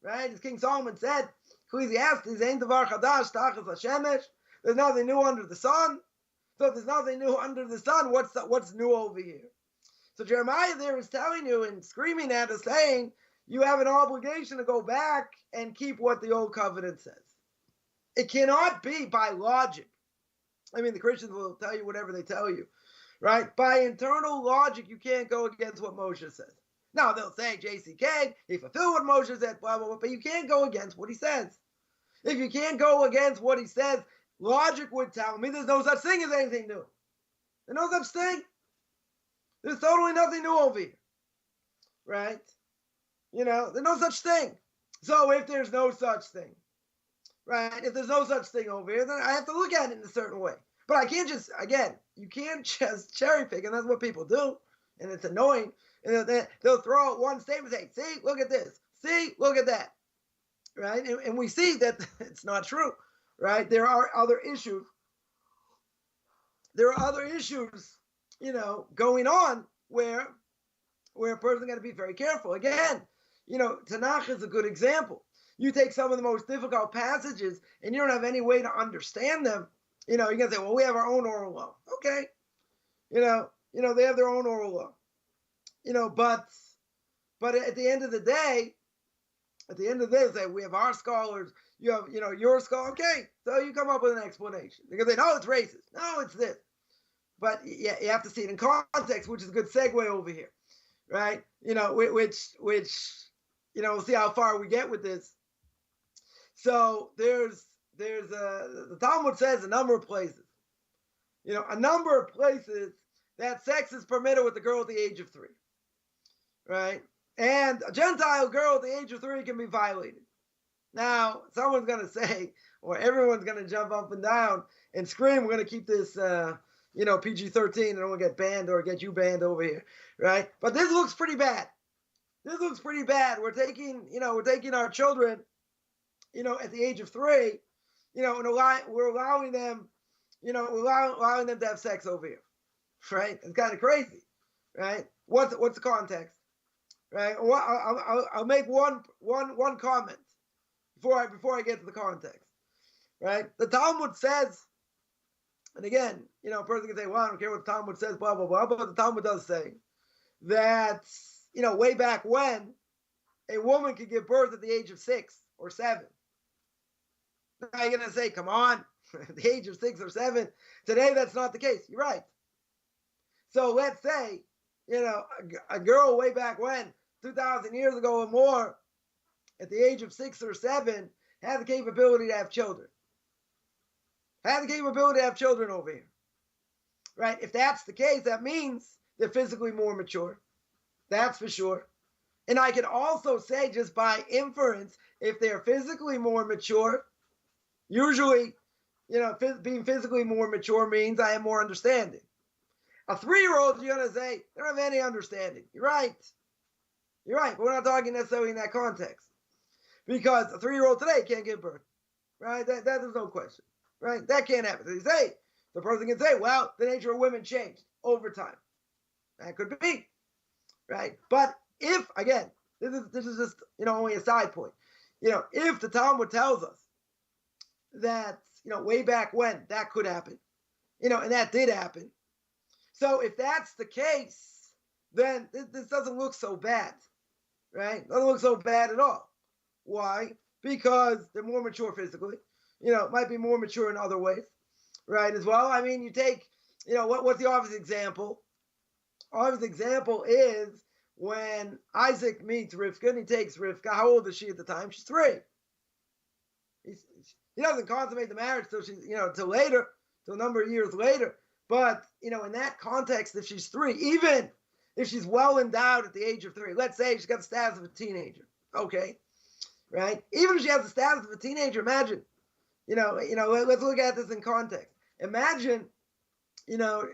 [SPEAKER 2] right? As King Solomon said, Ecclesiastes, Ein davar chadash tachas hashemesh. There's nothing new under the sun. So if there's nothing new under the sun, what's new over here? So Jeremiah there is telling you and screaming at us, saying, you have an obligation to go back and keep what the old covenant says. It cannot be by logic I mean, the Christians will tell you whatever they tell you, right? By internal logic, you can't go against what Moshe says. Now, they'll say, JCK, he fulfilled what Moshe said, blah, blah, blah, but you can't go against what he says. If you can't go against what he says, logic would tell me there's no such thing as anything new. There's no such thing. There's totally nothing new over here, right? There's no such thing. So if there's no such thing, right, if there's no such thing over here, then I have to look at it in a certain way. But I can't just, again, you can't just cherry pick, and that's what people do, and it's annoying. And they'll throw out one statement and say, see, look at this. See, look at that, right? And we see that it's not true, right? There are other issues. There are other issues, going on where a person got to be very careful. Again, Tanakh is a good example. You take some of the most difficult passages and you don't have any way to understand them. You're going to say, well, we have our own oral law. Okay. They have their own oral law. But at the end of the day, say we have our scholars, you have, your scholar. Okay. So you come up with an explanation. They're going to say, no, it's racist. No, it's this. But yeah, you have to see it in context, which is a good segue over here, right? Which we'll see how far we get with this. So the Talmud says a number of places, that sex is permitted with a girl at the age of 3, right? And a Gentile girl at the age of 3 can be violated. Now, someone's going to say, or everyone's going to jump up and down and scream, we're going to keep this, PG-13, and I don't want to get banned or get you banned over here, right? But this looks pretty bad. We're taking our children, at the age of 3, and we're allowing them, allowing them to have sex over here, right? It's kind of crazy, right? What's the context, right? I'll make one comment before I get to the context, right? The Talmud says, and again, a person can say, well, I don't care what the Talmud says, blah, blah, blah, but the Talmud does say that, way back when, a woman could give birth at the age of 6 or 7. Now you're going to say, come on, at the age of 6 or 7. Today, that's not the case. You're right. So let's say, a girl way back when, 2,000 years ago or more, at the age of 6 or 7, had the capability to have children. Over here, right? If that's the case, that means they're physically more mature. That's for sure. And I can also say, just by inference, if they're physically more mature, usually, being physically more mature means I have more understanding. A 3-year-old, you're going to say, they don't have any understanding. You're right. But we're not talking necessarily in that context. Because a 3-year-old today can't give birth, right? That there's no question. Right? That can't happen. The person can say, well, the nature of women changed over time. That could be, right? But if, again, this is just, only a side point. If the Talmud tells us that, way back when that could happen, and that did happen. So if that's the case, then this doesn't look so bad, right? Doesn't look so bad at all. Why? Because they're more mature physically. Might be more mature in other ways, right, as well. I mean, you take, what's the obvious example? Obvious example is when Isaac meets Rivka, and he takes Rivka. How old is she at the time? She's 3. He doesn't consummate the marriage till she's, till later, till a number of years later. But, in that context, if she's 3, even if she's well endowed at the age of 3, let's say she's got the status of a teenager, okay, right? Even if she has the status of a teenager, imagine. Let's look at this in context. Imagine,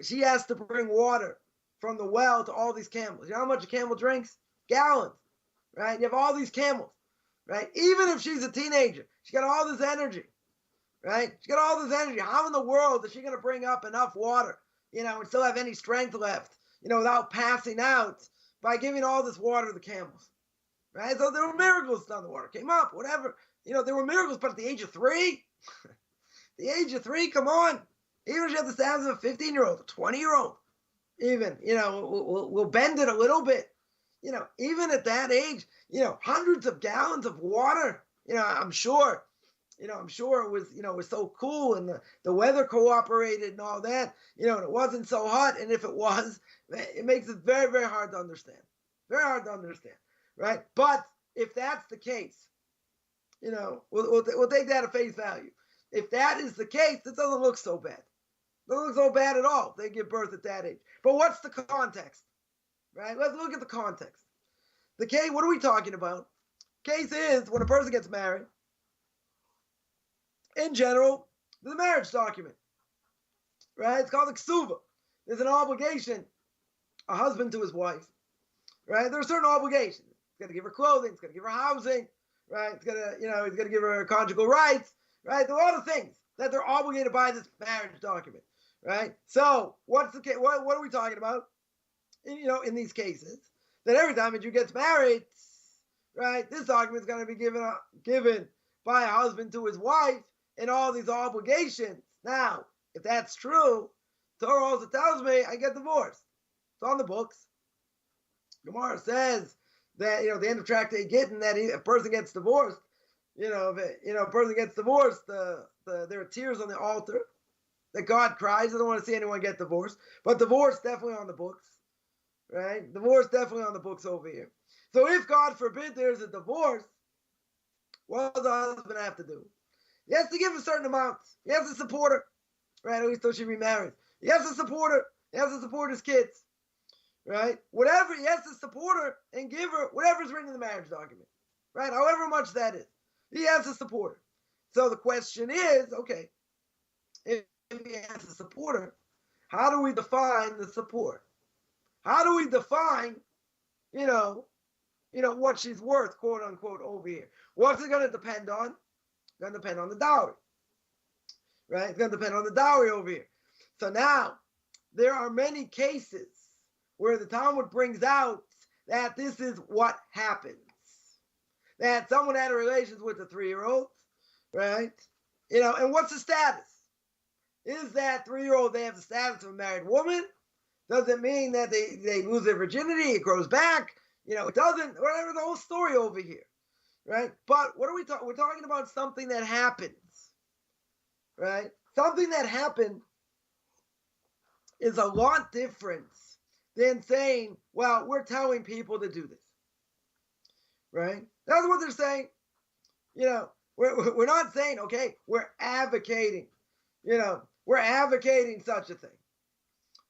[SPEAKER 2] she has to bring water from the well to all these camels. You know how much a camel drinks? Gallons, right? You have all these camels, right? Even if she's a teenager, she got all this energy, right? She got all this energy. How in the world is she going to bring up enough water, and still have any strength left, without passing out by giving all this water to the camels, right? So there were miracles done. The water came up, whatever. There were miracles, but at the age of 3, come on. Even if you have the status of a 15-year-old, a 20-year-old, even, we'll bend it a little bit. Even at that age, hundreds of gallons of water, I'm sure, I'm sure it was so cool and the weather cooperated and all that, and it wasn't so hot. And if it was, it makes it very, very hard to understand. Very hard to understand, right? But if that's the case, we'll take that at face value. If that is the case, it doesn't look so bad. It doesn't look so bad at all. They give birth at that age. But what's the context, right? Let's look at the context. The case, what are we talking about? Case is when a person gets married. In general, there's a marriage document, right? It's called a ksuva. There's an obligation, a husband to his wife, right? There are certain obligations. He's got to give her clothing. He's got to give her housing, right? He's got to give her conjugal rights, right? There are a lot of things that they're obligated by this marriage document, right? So what's the case? What are we talking about? In these cases, that every time a Jew gets married, right, this document is going to be given by a husband to his wife, and all these obligations. Now, if that's true, Torah also tells me I get divorced. It's on the books. Gemara says that the end of Tractate Gittin, that if a person gets divorced, if a person gets divorced, there are tears on the altar that God cries. I don't want to see anyone get divorced, but divorce definitely on the books, right? Divorce definitely on the books over here. So if God forbid there's a divorce, what does the husband have to do? He has to give a certain amount. He has to support her, right? At least though she remarries. He has to support her. He has to support his kids, right? Whatever, he has to support her and give her whatever is written in the marriage document, right? However much that is. He has to support her. So the question is, okay, if he has to support her, how do we define the support? How do we define, what she's worth, quote unquote, over here? What's it going to depend on? It's going to depend on the dowry, right? It's going to depend on the dowry over here. So now, there are many cases where the Talmud brings out that this is what happens. That someone had a relations with a 3-year-old, right? And what's the status? Is that 3-year-old, they have the status of a married woman? Does it mean that they lose their virginity? It grows back? It doesn't. Whatever, the whole story over here. Right? But what are we talking? We're talking about something that happens, right? Something that happened is a lot different than saying, well, we're telling people to do this, right? That's what they're saying. We're not saying, okay, we're advocating, we're advocating such a thing,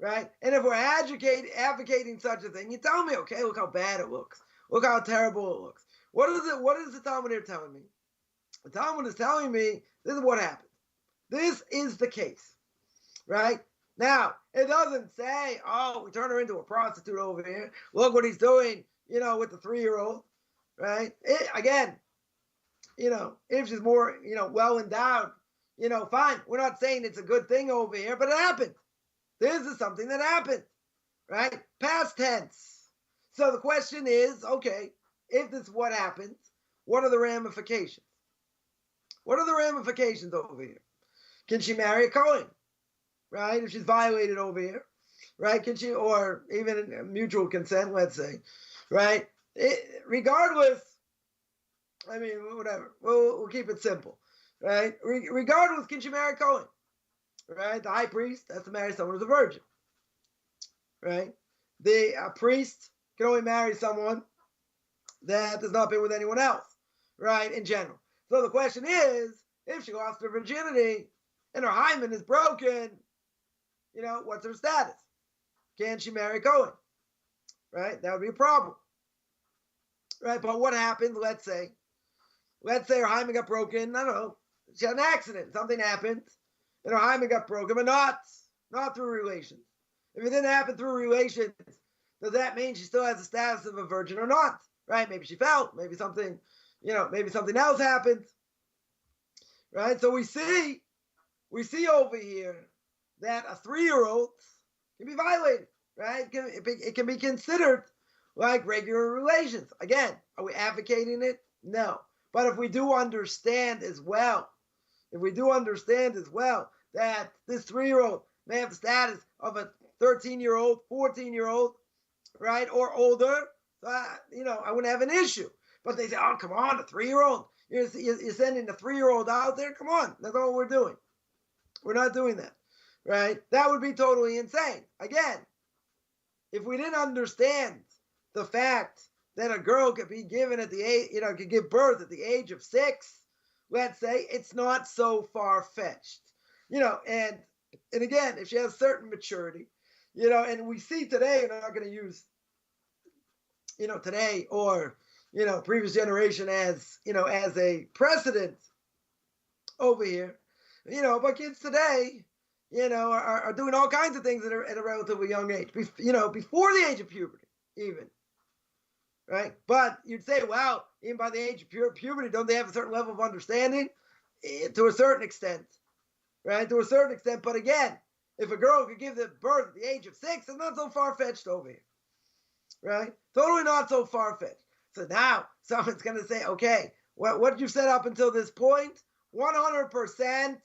[SPEAKER 2] right? And if we're advocating such a thing, you tell me, okay, look how bad it looks. Look how terrible it looks. What is the Talmud here telling me? The Talmud is telling me this is what happened. This is the case, right? Now, it doesn't say, oh, we turn her into a prostitute over here. Look what he's doing, with the 3-year-old, right? Again, if she's more, well endowed, fine. We're not saying it's a good thing over here, but it happened. This is something that happened, right? Past tense. So the question is, okay, if this is what happens, what are the ramifications? What are the ramifications over here? Can she marry a Kohen? Right? If she's violated over here, right? Can she, or even mutual consent, let's say, right? Regardless, whatever. We'll keep it simple, right? Regardless, can she marry a Kohen? Right? The high priest has to marry someone who's a virgin, right? The priest can only marry someone that has not been with anyone else, right, in general. So the question is, if she lost her virginity and her hymen is broken, what's her status? Can she marry Cohen? Right? That would be a problem. Right? But what happens, let's say her hymen got broken, I don't know, she had an accident, something happened, and her hymen got broken, but not through relations. If it didn't happen through relations, does that mean she still has the status of a virgin or not? Right? Maybe she fell. Maybe something else happened. Right? So we see over here that a 3-year-old can be violated. Right? It can be considered like regular relations. Again, are we advocating it? No. But if we do understand as well that this 3-year-old may have the status of a 13-year-old, 14-year-old, right, or older, I wouldn't have an issue. But they say, oh, come on, a 3-year-old, You're sending a 3-year-old out there? Come on, that's all we're doing. We're not doing that, right? That would be totally insane. Again, if we didn't understand the fact that a girl could be given at the age, could give birth at the age of 6, let's say, it's not so far-fetched, and again, if she has certain maturity, and we see today, and I'm not going to use, today or, previous generation as a precedent over here, but kids today, are doing all kinds of things at a relatively young age, before the age of puberty, even. Right? But you'd say, wow, even by the age of puberty, don't they have a certain level of understanding? To a certain extent, right? To a certain extent. But again, if a girl could give birth at the age of 6, it's not so far-fetched over here, right? Totally not so far-fetched. So now someone's going to say, okay, what you've said up until this point, 100%,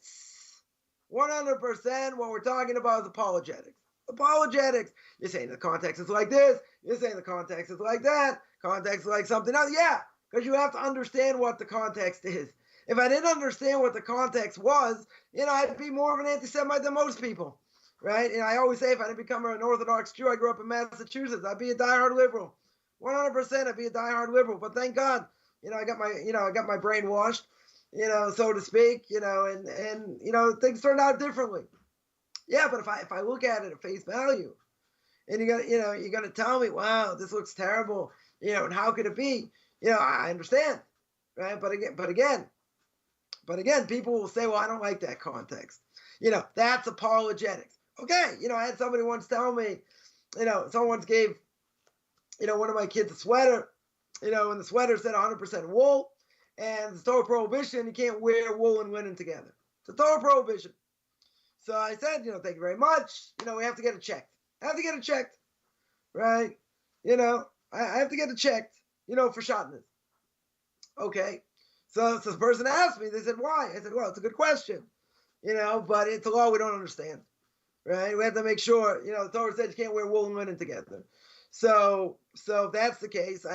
[SPEAKER 2] what we're talking about is apologetics. Apologetics. You're saying the context is like this. You're saying the context is like that. Context is like something else. Yeah, because you have to understand what the context is. If I didn't understand what the context was, I'd be more of an anti-Semite than most people, right? And I always say if I didn't become an Orthodox Jew, I grew up in Massachusetts, I'd be a diehard liberal. 100%, I'd be a diehard liberal. But thank God, I got my brain washed, so to speak, and things turned out differently. Yeah, but if I look at it at face value, and you're gonna tell me, wow, this looks terrible, and how could it be? I understand, right? But again, people will say, well, I don't like that context. That's apologetics. Okay, I had somebody once tell me, someone once gave, one of my kids a sweater, and the sweater said 100% wool, and it's a Torah prohibition. You can't wear wool and linen together. It's a Torah prohibition. So I said, thank you very much. We have to get it checked. I have to get it checked, right? I have to get it checked, for shotness. Okay. So the person asked me, they said, why? I said, well, it's a good question, but it's a law we don't understand, right? We have to make sure, the Torah says you can't wear wool and linen together. So if that's the case,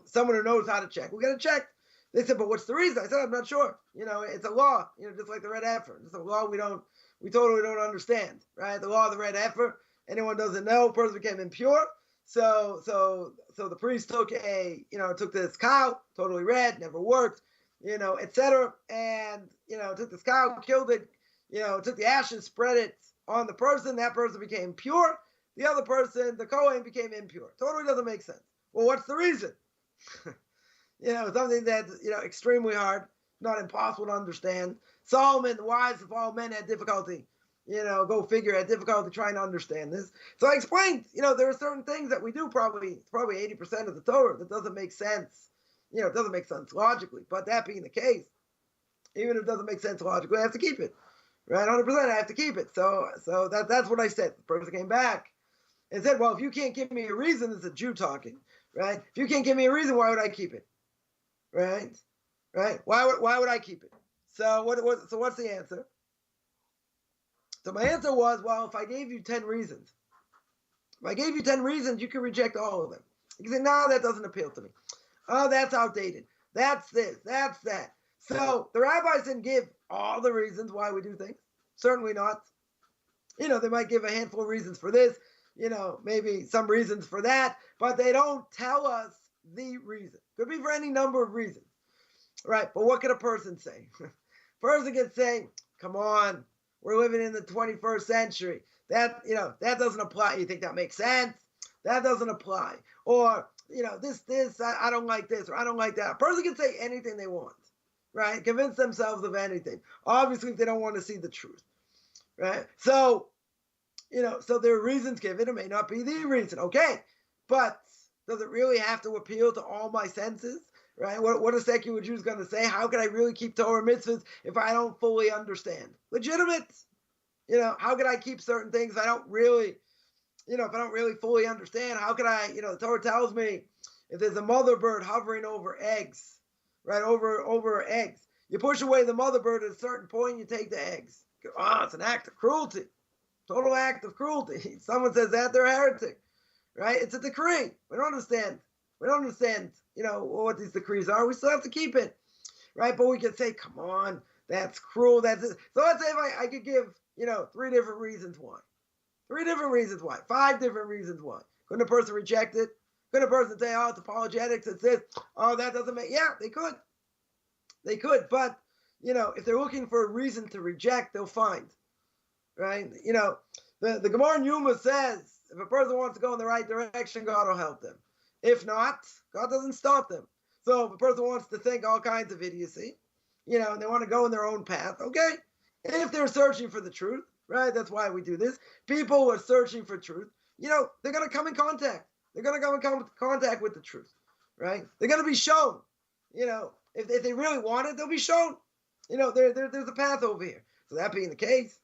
[SPEAKER 2] someone who knows how to check, we got to check. They said, but what's the reason? I said, I'm not sure. It's a law, just like the red heifer. It's a law we totally don't understand, right? The law of the red heifer, anyone doesn't know, person became impure. So the priest took this cow, totally red, never worked, etc. And, took this cow, killed it, took the ashes, spread it on the person. That person became pure. The other person, the Kohen, became impure. Totally doesn't make sense. Well, what's the reason? Something that's, extremely hard, not impossible to understand. Solomon, the wise of all men, had difficulty, go figure, had difficulty trying to understand this. So I explained, there are certain things that we do, probably 80% of the Torah, that doesn't make sense. It doesn't make sense logically. But that being the case, even if it doesn't make sense logically, I have to keep it. Right? 100%, I have to keep it. So that's what I said. The person came back and said, well, if you can't give me a reason, it's a Jew talking, right? If you can't give me a reason, why would I keep it? Right? Why would I keep it? So what's the answer? So my answer was, well, if I gave you 10 reasons, you can reject all of them. You can say, no, that doesn't appeal to me. Oh, that's outdated. That's this, that's that. So the rabbis didn't give all the reasons why we do things. Certainly not. They might give a handful of reasons for this, maybe some reasons for that, but they don't tell us the reason. Could be for any number of reasons. Right, but what can a person say? Person can say, come on, we're living in the 21st century. That doesn't apply. You think that makes sense? That doesn't apply. Or, I don't like this, or I don't like that. A person can say anything they want, right? Convince themselves of anything. Obviously, if they don't want to see the truth, right? So there are reasons given. It may not be the reason. Okay, but does it really have to appeal to all my senses? Right? What a secular Jew is going to say? How can I really keep Torah mitzvahs if I don't fully understand? Legitimate. How can I keep certain things if I don't really fully understand? How can I, the Torah tells me if there's a mother bird hovering over eggs, right, over eggs, you push away the mother bird at a certain point, you take the eggs. It's an act of cruelty. Total act of cruelty. Someone says that, they're a heretic, right? It's a decree. We don't understand, what these decrees are. We still have to keep it. right? But we could say, come on, that's cruel. That's it. So let's say if I could give, 3 different reasons why. 3 different reasons why. 5 different reasons why. Couldn't a person reject it? Couldn't a person say, oh, it's apologetics, it's this, oh, that doesn't make, yeah, they could. They could, but, if they're looking for a reason to reject, they'll find, right? The Gemara in Yuma says, if a person wants to go in the right direction, God will help them. If not, God doesn't stop them. So if a person wants to think all kinds of idiocy, and they want to go in their own path, okay? If they're searching for the truth, right? That's why we do this. People who are searching for truth, they're going to come in contact. They're going to come in contact with the truth, right? They're going to be shown, if they really want it, they'll be shown. There's a path over here. So that being the case,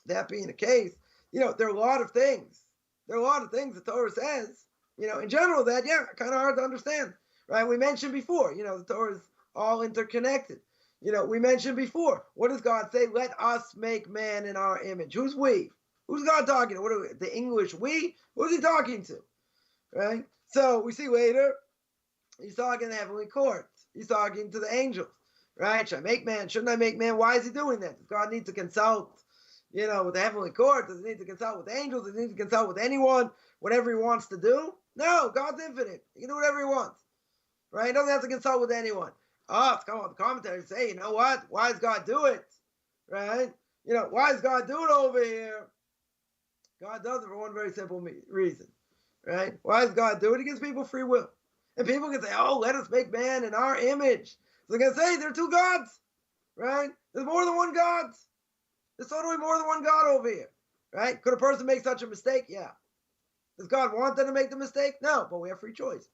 [SPEAKER 2] there are a lot of things. There are a lot of things the Torah says, in general that, kind of hard to understand, right? We mentioned before, the Torah is all interconnected. We mentioned before, what does God say? Let us make man in our image. Who's we? Who's God talking to? What are we, the English we? Who's he talking to? Right? So we see later, he's talking to the heavenly court. He's talking to the angels. Right? Should I make man? Shouldn't I make man? Why is he doing that? Does God need to consult, with the heavenly court? Does he need to consult with angels? Does he need to consult with anyone? Whatever he wants to do? No, God's infinite. He can do whatever he wants. Right? He doesn't have to consult with anyone. It's come on the commentaries say, you know what? Why does God do it? Right? Why does God do it over here? God does it for one very simple reason. Right? Why does God do it? He gives people free will. And people can say, oh, let us make man in our image. So they're going to say there are 2 gods. Right? There's more than one God. There's totally more than one God over here. Right? Could a person make such a mistake? Yeah. Does God want them to make the mistake? No, but we have free choice.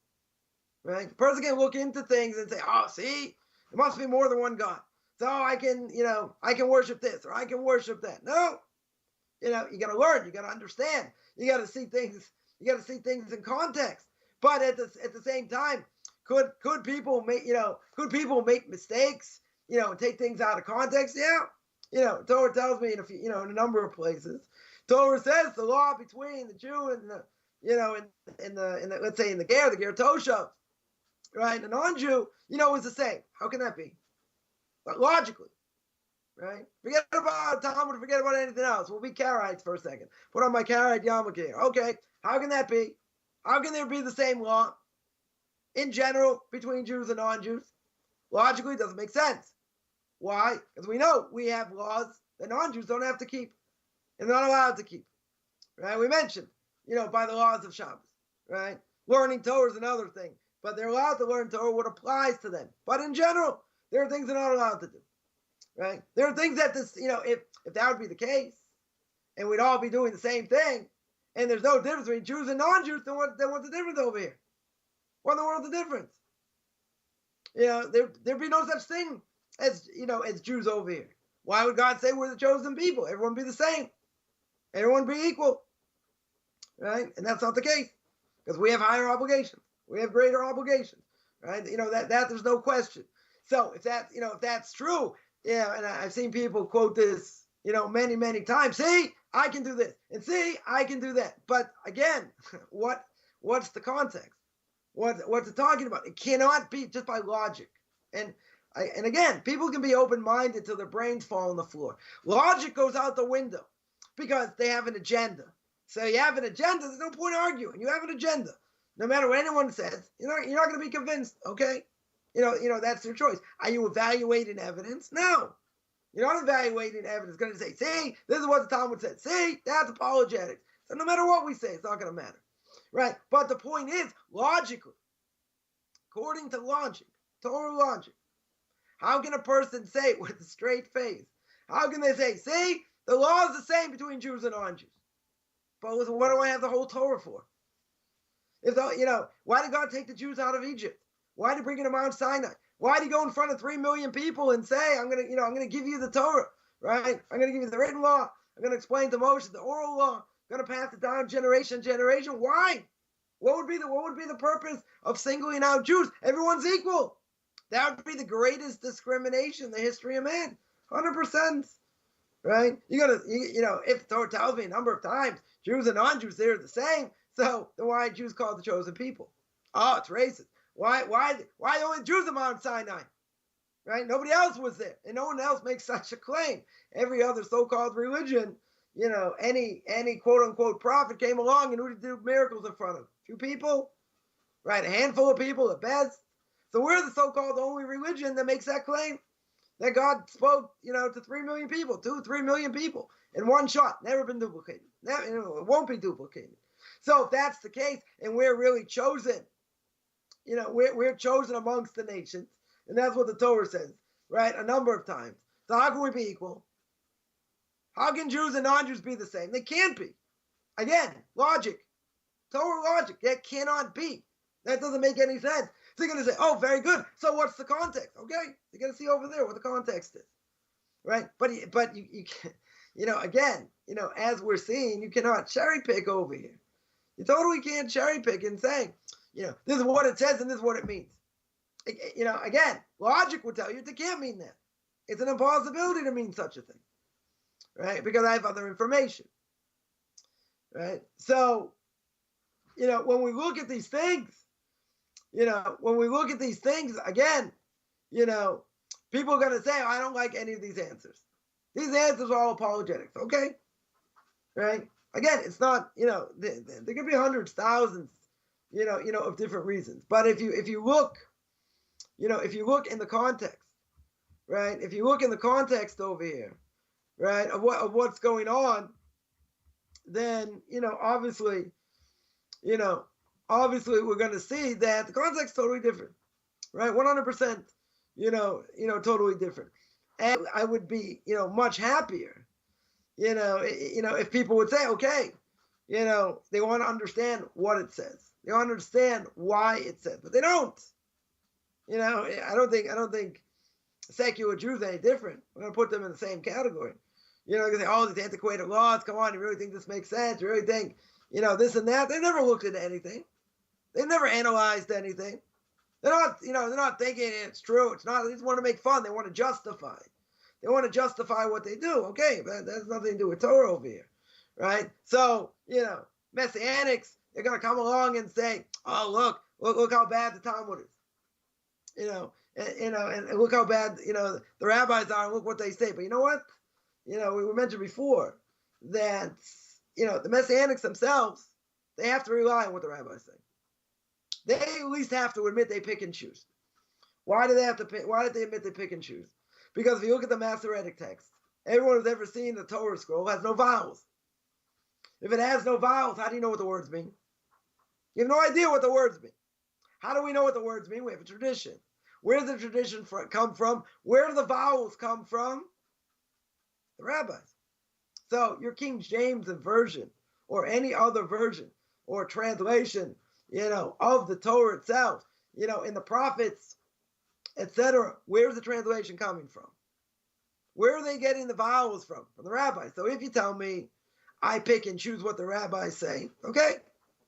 [SPEAKER 2] Right? The person can look into things and say, oh, see, there must be more than one God. So I can worship this or I can worship that. No. You got to learn. You got to understand. You got to see things. You got to see things in context. But at the same time, could people make mistakes? And take things out of context? Yeah. Torah tells me in a number of places. Torah says the law between the Jew and the let's say in the Ger Toshav, right? The non-Jew, is the same. How can that be? But logically, right? Forget about Talmud, forget about anything else. We'll be Karaites for a second. Put on my Karaite yarmulke here. Okay, how can that be? How can there be the same law in general between Jews and non-Jews? Logically, it doesn't make sense. Why? Because we know we have laws that non-Jews don't have to keep and they're not allowed to keep. Right? We mentioned, by the laws of Shabbos, right? Learning Torah is another thing, but they're allowed to learn Torah what applies to them. But in general, there are things they're not allowed to do. Right? There are things that if that would be the case, and we'd all be doing the same thing, and there's no difference between Jews and non-Jews, then what's the difference over here? What in the world's the difference? There'd be no such thing as Jews over here. Why would God say we're the chosen people? Everyone be the same. Everyone be equal. Right? And that's not the case. Because we have higher obligations. We have greater obligations. Right? That there's no question. So if that's true, and I've seen people quote this, many, many times. See, I can do this. And see, I can do that. But again, what's the context? What's it talking about? It cannot be just by logic. And again, people can be open-minded till their brains fall on the floor. Logic goes out the window because they have an agenda. So you have an agenda, there's no point arguing. You have an agenda. No matter what anyone says, you're not going to be convinced, okay? That's their choice. Are you evaluating evidence? No. You're not evaluating evidence. It's going to say, see, this is what the Talmud said. See, that's apologetics. So no matter what we say, it's not going to matter. Right? But the point is, logically, according to logic, Torah logic, how can a person say it with a straight face? How can they say, see, the law is the same between Jews and non-Jews? But what do I have the whole Torah for? Why did God take the Jews out of Egypt? Why did he bring them to Mount Sinai? Why did he go in front of 3 million people and say, I'm gonna give you the Torah, right? I'm gonna give you the written law. I'm gonna explain to Moshe the oral law. I'm gonna pass it down generation to generation. Why? What would be the purpose of singling out Jews? Everyone's equal. That would be the greatest discrimination in the history of man. 100%. Right? If the Torah tells me a number of times, Jews and non-Jews, they're the same. So then why are Jews called the chosen people? Oh, it's racist. Why only Jews on Mount Sinai? right? Nobody else was there, and no one else makes such a claim. Every other so-called religion, any quote-unquote prophet came along, and who did do miracles in front of? A few people, right? A handful of people at best. So we're the so-called only religion that makes that claim, that God spoke, to 3 million people, 3 million people in one shot, never been duplicated. It won't be duplicated. So if that's the case, and we're really chosen, we're chosen amongst the nations, and that's what the Torah says, right? A number of times. So how can we be equal? How can Jews and non-Jews be the same? They can't be. Again, logic. Torah logic. That cannot be. That doesn't make any sense. So you're going to say, oh, very good. So what's the context? Okay. You're going to see over there what the context is. Right? But you can't, again, as we're seeing, you cannot cherry pick over here. You totally can't cherry pick and say, this is what it says and this is what it means. Again, logic would tell you it can't mean that. It's an impossibility to mean such a thing. Right? Because I have other information. Right? So, when we look at these things, again, people are going to say, oh, I don't like any of these answers. These answers are all apologetics. Okay? Right? Again, it's not, there could be hundreds, thousands, of different reasons. But if you look in the context, right? If you look in the context over here, right, of what's going on, then, obviously we're going to see that the context is totally different, right? 100%, totally different. And I would be, much happier, if people would say, okay, they want to understand what it says. They want to understand why it says, but they don't. I don't think secular Jews are any different. We're going to put them in the same category. They're going to say, oh, these antiquated laws, come on, you really think this makes sense? You really think, this and that? They never looked into anything. They never analyzed anything. They're not thinking it's true. It's not. They just want to make fun. They want to justify. They want to justify what they do. Okay, but that has nothing to do with Torah over here, right? So, Messianics, they're going to come along and say, oh, look how bad the Talmud is. And look how bad, the rabbis are, and look what they say. But you know what? We mentioned before that, the Messianics themselves, they have to rely on what the rabbis say. They at least have to admit they pick and choose. Why do they have to pick? Why did they admit they pick and choose? Because if you look at the Masoretic text, everyone who's ever seen the Torah scroll has no vowels. If it has no vowels, how do you know what the words mean? You have no idea what the words mean. How do we know what the words mean? We have a tradition. Where does the tradition come from? Where do the vowels come from? The rabbis. So your King James version or any other version or translation, of the Torah itself, in the prophets, etc., where's the translation coming from? Where are they getting the vowels from? From the rabbis. So if you tell me I pick and choose what the rabbis say, okay,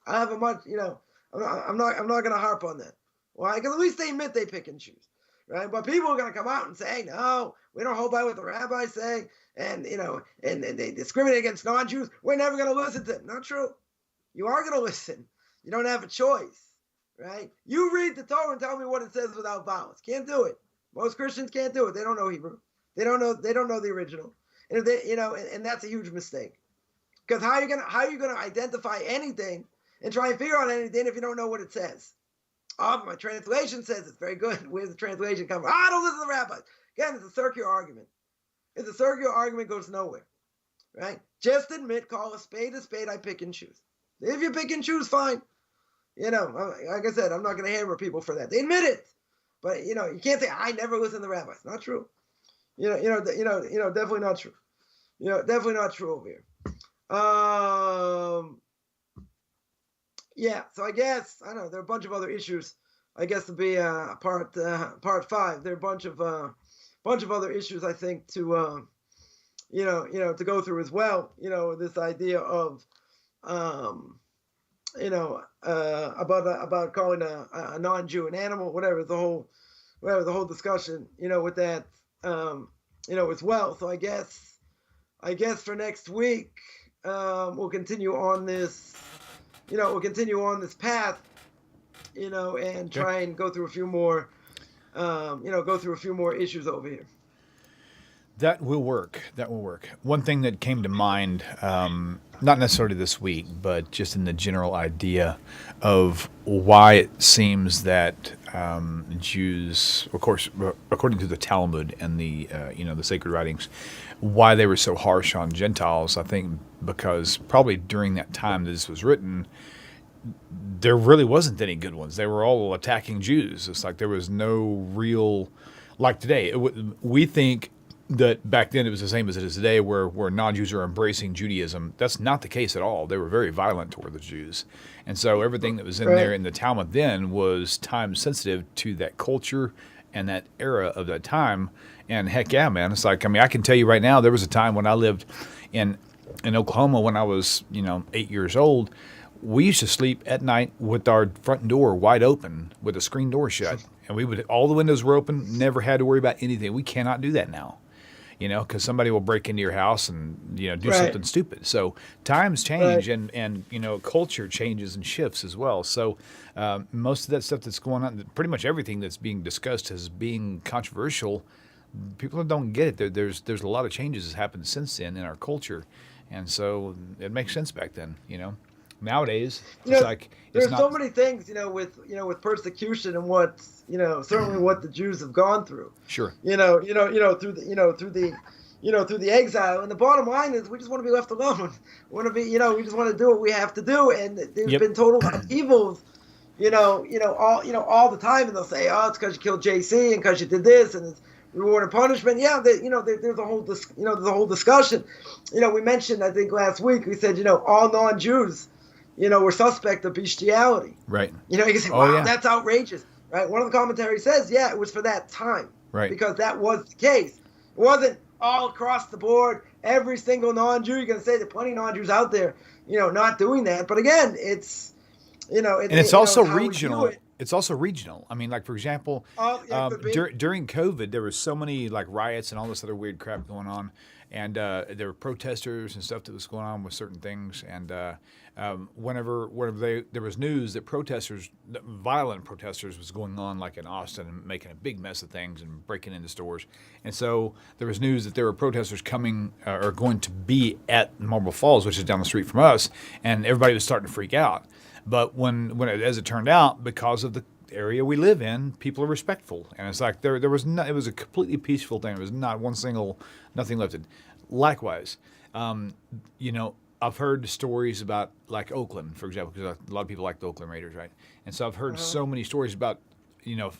[SPEAKER 2] I have a much, I'm not going to harp on that. Why? Because at least they admit they pick and choose, right? But people are going to come out and say, no, we don't hold by what the rabbis say, and they discriminate against non-Jews. We're never going to listen to them. Not true. You are going to listen. You don't have a choice, right? You read the Torah and tell me what it says without vowels. Can't do it. Most Christians can't do it. They don't know Hebrew. They don't know the original, and if they, and that's a huge mistake. Because how are you gonna identify anything and try and figure out anything if you don't know what it says? Oh, my translation says it's very good. Where's the translation come from? Don't listen to the rabbis. Again, it's a circular argument. It's a circular argument, goes nowhere, right? Just admit, call a spade, I pick and choose. If you pick and choose, fine. Like I said, I'm not going to hammer people for that. They admit it, but you can't say I never listen to the rabbis. Not true. Definitely not true. Definitely not true over here. Yeah. So I guess I don't know. There are a bunch of other issues. I guess to be part 5. There are a bunch of other issues I think to to go through as well. This idea of about calling a non-Jew an animal, whatever the whole discussion, with that, as well. So I guess for next week, we'll continue on this, path, and try and go through a few more go through a few more issues over here.
[SPEAKER 1] That will work. That will work. One thing that came to mind, not necessarily this week, but just in the general idea of why it seems that Jews, of course, according to the Talmud and the the sacred writings, why they were so harsh on Gentiles. I think because probably during that time that this was written, there really wasn't any good ones. They were all attacking Jews. It's like there was no real, like today. We think that back then it was the same as it is today, where non-Jews are embracing Judaism. That's not the case at all. They were very violent toward the Jews. And so everything that was in there in the Talmud then was time sensitive to that culture and that era of that time. And heck yeah, man, it's like, I mean, I can tell you right now, there was a time when I lived in Oklahoma when I was, 8 years old. We used to sleep at night with our front door wide open with the screen door shut. And all the windows were open, never had to worry about anything. We cannot do that now. Because somebody will break into your house and, do something stupid. So times change and culture changes and shifts as well. So most of that stuff that's going on, pretty much everything that's being discussed as being controversial, people don't get it. There's a lot of changes that happened since then in our culture. And so it makes sense back then, Nowadays, it's like
[SPEAKER 2] there's so many things, with persecution and what, certainly what the Jews have gone through.
[SPEAKER 1] Sure.
[SPEAKER 2] Through the exile. And the bottom line is, we just want to be left alone. We just want to do what we have to do. And there's been total upheavals, all the time. And they'll say, oh, it's because you killed JC and because you did this and it's reward and punishment. Yeah, there's a whole discussion. We mentioned, I think last week, we said, all non-Jews, were suspect of bestiality.
[SPEAKER 1] Right.
[SPEAKER 2] You can say, wow, that's outrageous. Right. One of the commentaries says, yeah, it was for that time.
[SPEAKER 1] Right.
[SPEAKER 2] Because that was the case. It wasn't all across the board, every single non-Jew. You're going to say there are plenty of non-Jews out there, not doing that. But again, it's, and
[SPEAKER 1] it's also regional. It's also regional. I mean, like, for example, during COVID, there was so many, like, riots and all this other weird crap going on. And there were protesters and stuff that was going on with certain things. And whenever there was news that violent protesters was going on, like in Austin, and making a big mess of things and breaking into stores. And so there was news that there were protesters coming or going to be at Marble Falls, which is down the street from us, and everybody was starting to freak out. But as it turned out, because of the area we live in, people are respectful, and it's like it was a completely peaceful thing. It was not nothing lifted. Likewise, I've heard stories about, like, Oakland, for example, because a lot of people like the Oakland Raiders, right? And so I've heard so many stories about,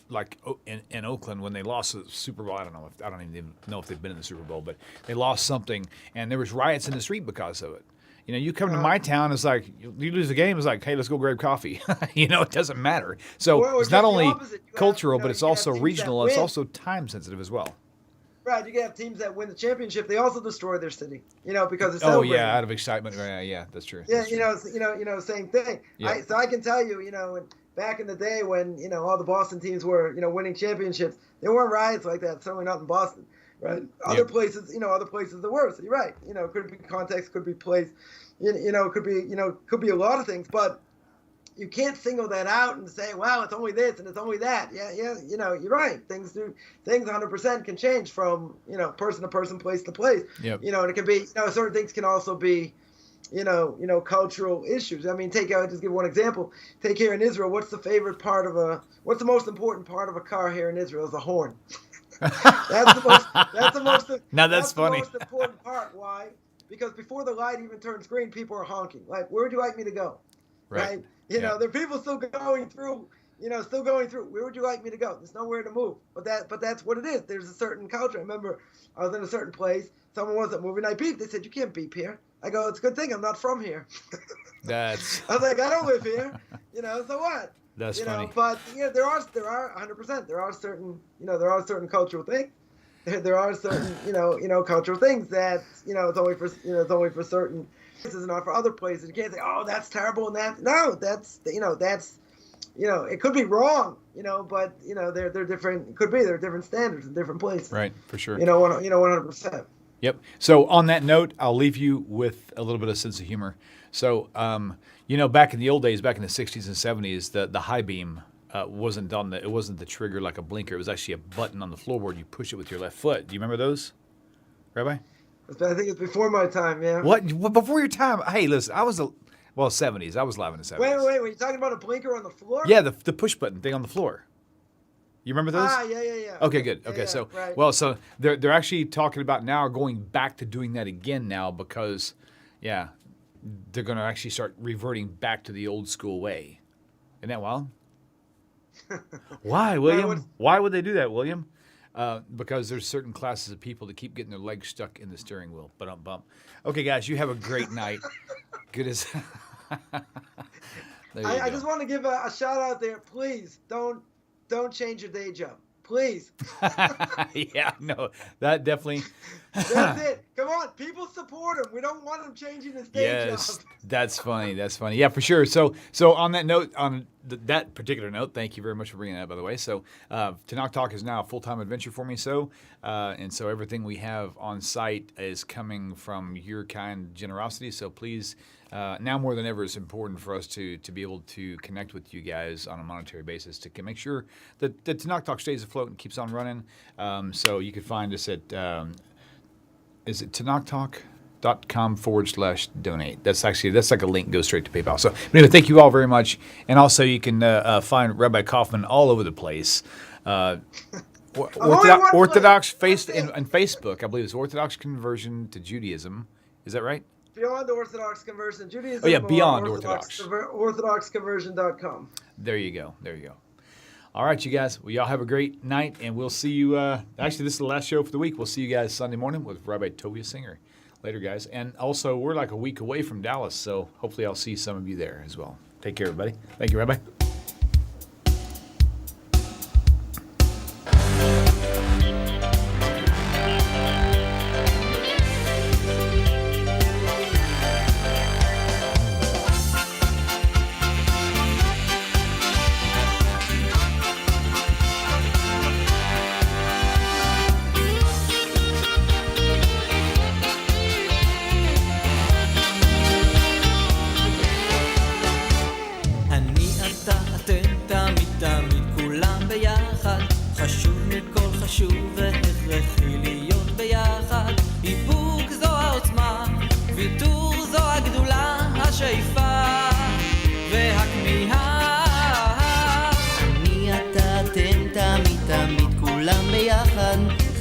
[SPEAKER 1] like in Oakland when they lost the Super Bowl. I don't even know if they've been in the Super Bowl, but they lost something, and there was riots in the street because of it. You come to my town, it's like, you lose the game, it's like, hey, let's go grab coffee. It doesn't matter. So it's not only cultural, but it's also regional. It's also time sensitive as well.
[SPEAKER 2] Right, you can have teams that win the championship. They also destroy their city, because it's
[SPEAKER 1] celebrating. Oh yeah, out of excitement. Yeah, that's true.
[SPEAKER 2] Yeah,
[SPEAKER 1] that's
[SPEAKER 2] true. Same thing.
[SPEAKER 1] Yeah.
[SPEAKER 2] So I can tell you, back in the day when all the Boston teams were winning championships, there weren't riots like that. Certainly not in Boston. Right. Other places, other places there were. So you're right. Could be context, could be place, could be a lot of things, but you can't single that out and say, wow, it's only this and it's only that. Yeah, you're right. Things 100% can change from, person to person, place to place.
[SPEAKER 1] Yep.
[SPEAKER 2] And it can be, certain things can also be, cultural issues. I mean, just give one example. Take here in Israel, what's the most important part of a car here in Israel is the horn. That's the most
[SPEAKER 1] now that's funny.
[SPEAKER 2] The most important part. Why? Because before the light even turns green, people are honking. Like, where would you like me to go? Right. There are people still going through. Where would you like me to go? There's nowhere to move. But that's what it is. There's a certain culture. I remember I was in a certain place. Someone wasn't moving. I beeped. They said, you can't beep here. I go, it's a good thing I'm not from here. I was like, I don't live here. So what?
[SPEAKER 1] That's funny.
[SPEAKER 2] But there are 100%. There are certain cultural things. There are certain cultural things that it's only for certain places and not for other places. You can't say, oh, that's terrible and that. No, that's it could be wrong. But they're different. It could be there are different standards in different places.
[SPEAKER 1] Right, for sure.
[SPEAKER 2] 100%.
[SPEAKER 1] Yep. So on that note, I'll leave you with a little bit of sense of humor. So, back in the old days, back in the 60s and 70s, the high beam wasn't the trigger like a blinker. It was actually a button on the floorboard. You push it with your left foot. Do you remember those, Rabbi?
[SPEAKER 2] I think it's before my time, yeah.
[SPEAKER 1] What? Before your time? Hey, listen, I was 70s. I was alive in the 70s.
[SPEAKER 2] Wait, were you talking about a blinker on the floor?
[SPEAKER 1] Yeah, the push button thing on the floor. You remember those?
[SPEAKER 2] Yeah.
[SPEAKER 1] Okay, good. Okay,
[SPEAKER 2] so right.
[SPEAKER 1] So they're actually talking about now going back to doing that again now because, yeah, they're going to actually start reverting back to the old school way. Isn't that wild? Why, William? Why would they do that, William? Because there's certain classes of people that keep getting their legs stuck in the steering wheel. Bump. Okay, guys, you have a great night. Good as.
[SPEAKER 2] I just want to give a shout out there. Please don't change your day job. Please.
[SPEAKER 1] Yeah, no, that definitely.
[SPEAKER 2] That's it. Come on, people support him. We don't want him changing his day job.
[SPEAKER 1] That's funny. Yeah, for sure. So on that note, on that particular note, thank you very much for bringing that up, by the way. So Tanakh Talk is now a full-time adventure for me. And so everything we have on site is coming from your kind generosity. So please, now more than ever, it's important for us to be able to connect with you guys on a monetary basis to make sure that Tanakh Talk stays afloat and keeps on running. So you can find us at is it tanakhtalk.com/donate. That's like a link goes straight to PayPal. So anyway, thank you all very much. And also you can find Rabbi Coffman all over the place. Orthodox and Facebook. I believe it's Orthodox Conversion to Judaism. Is that right?
[SPEAKER 2] Beyond Orthodox Conversion to Judaism.
[SPEAKER 1] Oh yeah, Beyond Orthodox.
[SPEAKER 2] Orthodoxconversion.com.
[SPEAKER 1] There you go. All right, you guys. Well, y'all have a great night, and we'll see you. Actually, this is the last show for the week. We'll see you guys Sunday morning with Rabbi Tovia Singer. Later, guys. And also, we're like a week away from Dallas, so hopefully I'll see some of you there as well. Take care, everybody. Thank you, Rabbi.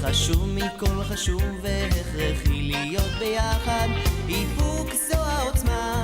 [SPEAKER 3] חשוב מכל חשוב והכרחי להיות ביחד, איפוק זו העוצמה